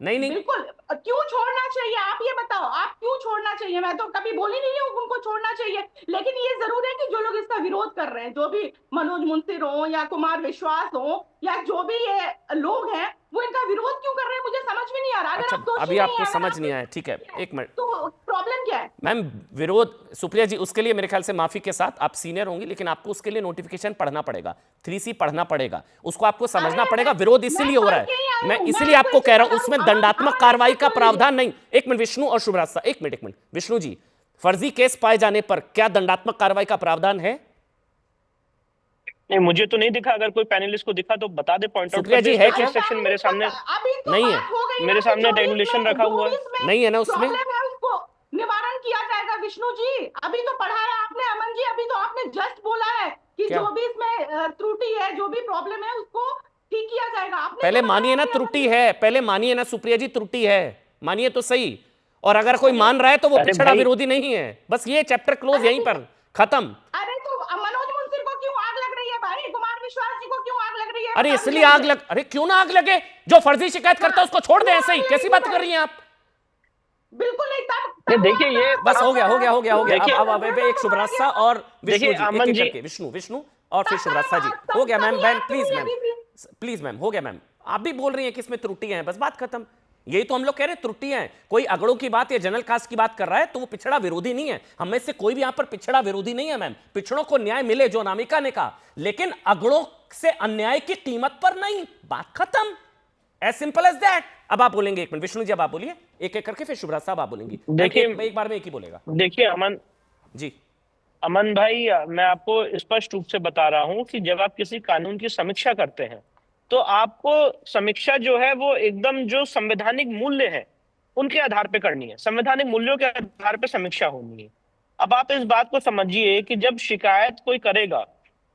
नहीं
बिल्कुल क्यों छोड़ना चाहिए? आप ये बताओ, आप क्यों छोड़ना चाहिए? मैं तो कभी बोली नहीं हूँ उनको छोड़ना चाहिए, लेकिन ये जरूर है कि जो लोग इसका विरोध कर रहे हैं, जो भी मनोज मुंसिर हो या कुमार विश्वास हो या जो भी ये लोग हैं, वो इनका विरोध क्यों कर रहे हैं, मुझे समझ में नहीं आ रहा। अगर
अच्छा,
आप दोषी
अभी
नहीं
आपको
है, अगर
समझ
आप
नहीं आया, ठीक है, एक मिनट।
तो प्रॉब्लम क्या है?
मैम विरोध, सुप्रिया जी, उसके लिए मेरे ख्याल से माफी के साथ, आप सीनियर होंगी, लेकिन आपको उसके लिए नोटिफिकेशन पढ़ना पड़ेगा, 3C पढ़ना पड़ेगा, उसको आपको समझना पड़ेगा। विरोध इसीलिए हो रहा है, मैं इसीलिए आपको कह रहा हूं, उसमें दंडात्मक कार्रवाई का प्रावधान नहीं। एक मिनट विष्णु और शुभराज, एक मिनट विष्णु जी, फर्जी केस पाए जाने पर क्या दंडात्मक कार्रवाई का प्रावधान है?
नहीं, मुझे तो नहीं दिखा। अगर कोई पैनलिस्ट को दिखा तो बता दे, पॉइंट आउट
सुप्रिया जी, है क्या?
सेक्शन मेरे सामने
नहीं है,
मेरे सामने रेगुलेशन रखा हुआ है,
नहीं है ना उसमें।
उसको निवारण किया जाएगा। विष्णु जी, अभी तो पढ़ा है आपने, अमन जी अभी तो आपने जस्ट बोला है कि
क्या?
जो भी इसमें त्रुटि है, जो भी प्रॉब्लम है, उसको ठीक किया जाएगा। आपने
पहले मानिए ना त्रुटि है, पहले मानिए ना सुप्रिया जी, त्रुटि है, मानिए तो सही। और अगर कोई मान रहा है तो वो पिछड़ा विरोधी नहीं है। बस ये चैप्टर क्लोज, यहीं पर खत्म।
अरे तो मनोज मुंसिर को क्यों आग लग रही है भाई? कुमार विश्वास जी को क्यों आग लग रही है?
अरे इसलिए आग लग, अरे क्यों ना आग लगे? जो फर्जी शिकायत करता है उसको छोड़ दे ऐसे ही। कैसी बात कर रही हैं आप?
बिल्कुल नहीं। तब
देखिए, ये
बस हो गया। अब एक शुभरास्ता और विष्णु जी,
अमन जी,
विष्णु और फिर शुभरास्ता जी। हो गया मैम, प्लीज मैम, हो गया मैम। आप भी बोल रही हैं कि इसमें त्रुटियां हैं, बस बात खत्म। यही तो हम लोग कह रहे हैं, त्रुटियां हैं। कोई अगड़ों की बात या जनरल कास्ट की बात कर रहा है तो वो पिछड़ा विरोधी नहीं है। हम में से कोई भी यहां पर पिछड़ा विरोधी नहीं है मैम। पिछड़ों को न्याय मिले, जो अनामिका ने कहा, लेकिन अगड़ों से अन्याय की कीमत पर नहीं। बात खत्म, एज सिंपल एज दैट। अब आप बोलेंगे, एक मिनट विष्णु जी, अब आप बोलिए एक एक करके, फिर शुभराज साहब आप बोलेंगी।
देखिए,
एक बार में एक ही बोलेगा।
देखिए अमन
जी,
अमन भाई, मैं आपको स्पष्ट रूप से बता रहा हूं कि जब आप किसी कानून की समीक्षा करते हैं तो आपको समीक्षा जो है वो एकदम जो संवैधानिक मूल्य है उनके आधार पे करनी है। संवैधानिक मूल्यों के आधार पे समीक्षा होनी है। अब आप इस बात को समझिए कि जब शिकायत कोई करेगा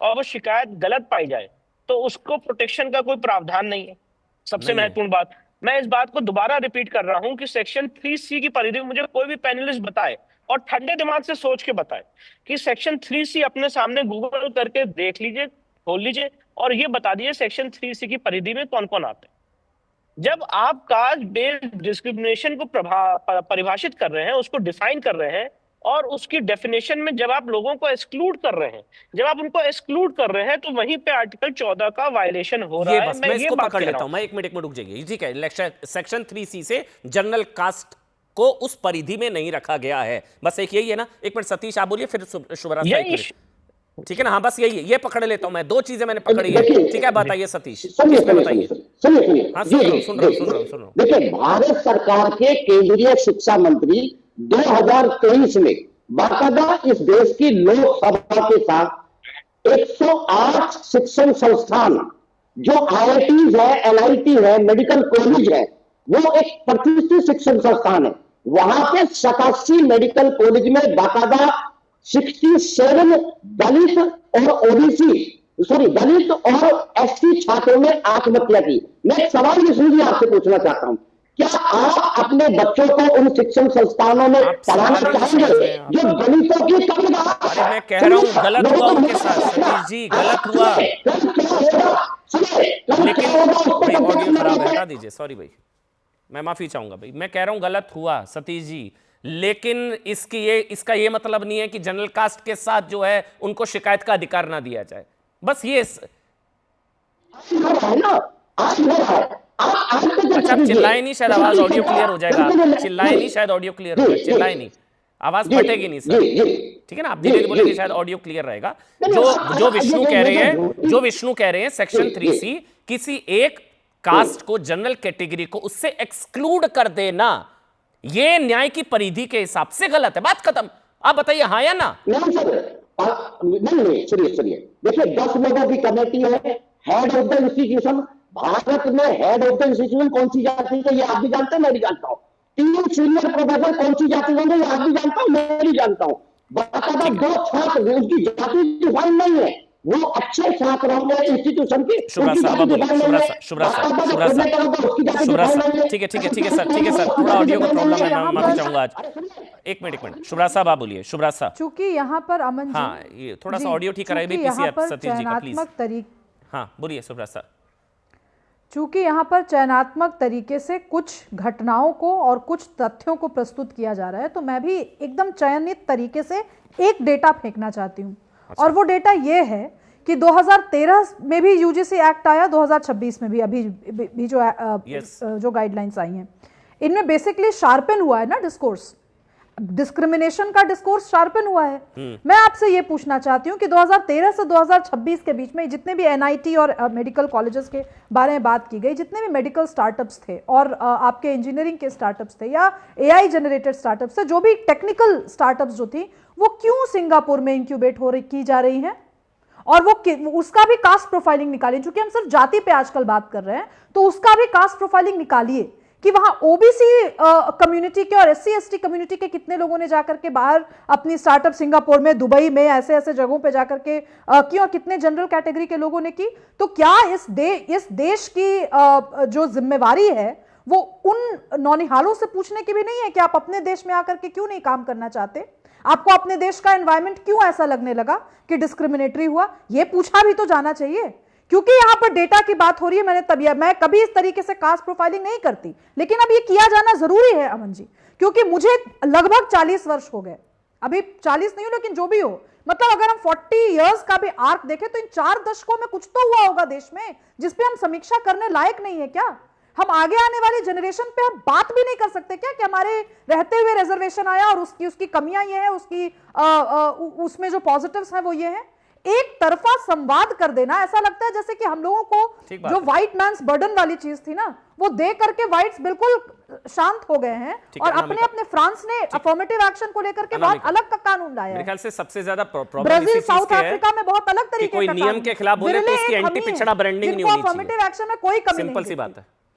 और वो शिकायत गलत पाई जाए तो उसको प्रोटेक्शन का कोई प्रावधान नहीं है। सबसे महत्वपूर्ण बात, मैं इस बात को दोबारा रिपीट कर रहा हूं कि सेक्शन 3C की परिधि में मुझे कोई भी पैनलिस्ट बताए और ठंडे दिमाग से सोच के बताए कि सेक्शन 3C अपने सामने गूगल करके देख लीजिए, खोल लीजिए और ये बता दीजिए सेक्शन 3C की परिधि में कौन कौन आते हैं। जब आप कास्ट बेस्ड डिस्क्रिमिनेशन को परिभाषित कर रहे हैं, उसको डिफाइन कर रहे हैं और उसकी डेफिनेशन में जब आप लोगों को एक्सक्लूड कर रहे हैं, जब आप उनको एक्सक्लूड कर रहे हैं तो वहीं पे आर्टिकल 14 का वायलेशन हो रहा है।
मैं इसको पकड़ लेता हूं। मैं एक मिनट रुक जाइए। ठीक है, सेक्शन 3C से जनरल कास्ट को उस परिधि में नहीं रखा गया है, बस एक यही है ना। एक मिनट सतीश आप बोलिए, फिर शुभराज। ठीक है ना? हाँ, बस यही है, ये पकड़ लेता हूं मैं। दो चीजें मैंने पकड़ी है, ठीक है? बताइए सतीश, इसमें बताइए। हाँ, सुन रहा हूं।
देखिए, भारत सरकार के केंद्रीय शिक्षा मंत्री 2023 में बाकायदा इस देश की लोकसभा के साथ 108 शिक्षण संस्थान, जो IITs है, NIT है, मेडिकल कॉलेज है, वो एक प्रतिष्ठित शिक्षण संस्थान है। वहां पे 87 मेडिकल कॉलेज में बाकायदा 67 दलित और दलित और SC छात्रों ने आत्महत्या की। मैं एक सवाल विष्णु जी आपसे पूछना चाहता हूं, क्या आप अपने बच्चों को उन शिक्षण संस्थानों में पढ़ाना चाहेंगे जो दलितों की कमी?
मैं कह रहा हूं गलत हुआ उनके साथ सतीश जी, गलत हुआ। लेकिन ऑडियो खराब है, हटा दीजिए। सॉरी भाई, मैं माफी चाहूंगा भाई। मैं कह रहा हूं गलत हुआ सतीश जी, लेकिन इसका ये मतलब नहीं है कि जनरल कास्ट के साथ जो है उनको शिकायत का अधिकार ना दिया जाए। बस ये अच्छा, चिल्लाए नहीं, शायद आवाज ऑडियो क्लियर हो जाएगा। चिल्लाए नहीं, शायद ऑडियो क्लियर होगा। चिल्लाए नहीं, आवाज फटेगी नहीं सर, ठीक है ना? आप धीरे धीरे बोलेंगे, शायद ऑडियो क्लियर रहेगा। जो विष्णु कह रहे हैं सेक्शन 3C किसी एक कास्ट को, जनरल कैटेगरी को उससे एक्सक्लूड कर देना, ये न्याय की परिधि के हिसाब से गलत है। बात खत्म। आप बताइए हाँ या ना?
नहीं सुनिए, देखिए 10 लोगों की कमेटी है, head of the institution. Bharat में हेड ऑफ द इंस्टीट्यूशन कौन सी जाति है ये आप भी जानते हैं, मैं भी जानता हूँ। 3 सीनियर प्रोफेसर कौन सी जाति होंगे ये आप भी जानता हूँ, मैं भी जानता हूँ। बाकायदा 2 छात्र, उनकी जाति डिफाइन नहीं है, वो अच्छे छात्र होंगे इंस्टीट्यूशन की।
शुभराज ठीक है सर, थोड़ा ऑडियो का प्रॉब्लम है, मैं माफी चाहूंगा आज। एक मिनट शुभराज साहब आप बोलिए। शुभराज साहब,
चूंकि यहाँ पर अमन जी,
हाँ, ये थोड़ा सा ऑडियो ठीक कराइए सतीश जी का प्लीज। हाँ बोलिए शुभराज साहब।
चूंकि यहाँ पर चयनात्मक तरीके से कुछ घटनाओं को और कुछ तथ्यों को प्रस्तुत किया जा रहा है, तो मैं भी एकदम चयनित तरीके से एक डेटा फेंकना चाहती हूँ। और वो डेटा ये है कि 2013 में भी यूजीसी एक्ट आया, 2026 में भी अभी भी जो गाइडलाइंस आई हैं, इनमें बेसिकली शार्पन हुआ है ना डिस्कोर्स, डिस्क्रिमिनेशन का डिस्कोर्स शार्पन हुआ है। मैं आपसे ये पूछना चाहती हूँ कि 2013 से 2026 के बीच में जितने भी एनआईटी और मेडिकल कॉलेजेस के बारे में बात की गई, जितने भी मेडिकल स्टार्टअप्स थे और आपके इंजीनियरिंग के स्टार्टअप्स थे या एआई जनरेटेड स्टार्टअप्स थे, जो भी टेक्निकल स्टार्टअप्स जो थी, वो क्यों सिंगापुर में इंक्यूबेट की जा रही हैं? और वो उसका भी कास्ट प्रोफाइलिंग निकालिए, क्योंकि हम सिर्फ जाति पे आजकल बात कर रहे हैं, तो उसका भी कास्ट प्रोफाइलिंग निकालिए कि वहां ओबीसी कम्युनिटी के और एससी एसटी कम्युनिटी के कितने लोगों ने जाकर के बाहर अपनी स्टार्टअप सिंगापुर में, दुबई में, ऐसे ऐसे जगहों पे जाकर के की, और कितने जनरल कैटेगरी के लोगों ने की। तो क्या इस देश की जो जिम्मेवारी है वो उन नौनिहालों से पूछने की भी नहीं है कि आप अपने देश में आकर के क्यों नहीं काम करना चाहते? आपको अपने देश का एनवायरनमेंट क्यों ऐसा लगने लगा कि डिस्क्रिमिनेटरी हुआ? ये पूछा भी तो जाना चाहिए, क्योंकि यहां पर डेटा की बात हो रही है। मैं कभी इस तरीके से कास्ट प्रोफाइलिंग नहीं करती, लेकिन अब ये किया जाना जरूरी है अमन जी, क्योंकि मुझे लगभग 40 वर्ष हो गए, अभी 40 नहीं हो लेकिन जो भी हो, मतलब अगर हम 40 इयर्स का भी आर्क देखें तो इन 4 दशकों में कुछ तो हुआ होगा देश में जिसपे हम समीक्षा करने लायक नहीं है क्या? हम आगे आने वाली जनरेशन पे हम बात भी नहीं कर सकते क्या कि हमारे रहते हुए रिजर्वेशन आया और उसकी कमियां ये है, उसमें जो पॉजिटिव्स हैं वो ये है? एक तरफा संवाद कर देना, ऐसा लगता है जैसे कि हम लोगों को जो व्हाइट मैन्स बर्डन वाली चीज थी ना, वो दे करके व्हाइट्स बिल्कुल शांत हो गए हैं और अपने फ्रांस ने अफर्मेटिव एक्शन को लेकर के बहुत अलग का कानून लाया है।
मेरे ख्याल से सबसे ज्यादा प्रॉब्लम
ब्राजील, साउथ अफ्रीका में बहुत अलग तरीके
कोई नियम के खिलाफ बोले तो उसकी एंटी पिछड़ा ब्रांडिंग नहीं होनी चाहिए।
अफर्मेटिव एक्शन में कोई कमी नहीं,
सिंपल सी बात है।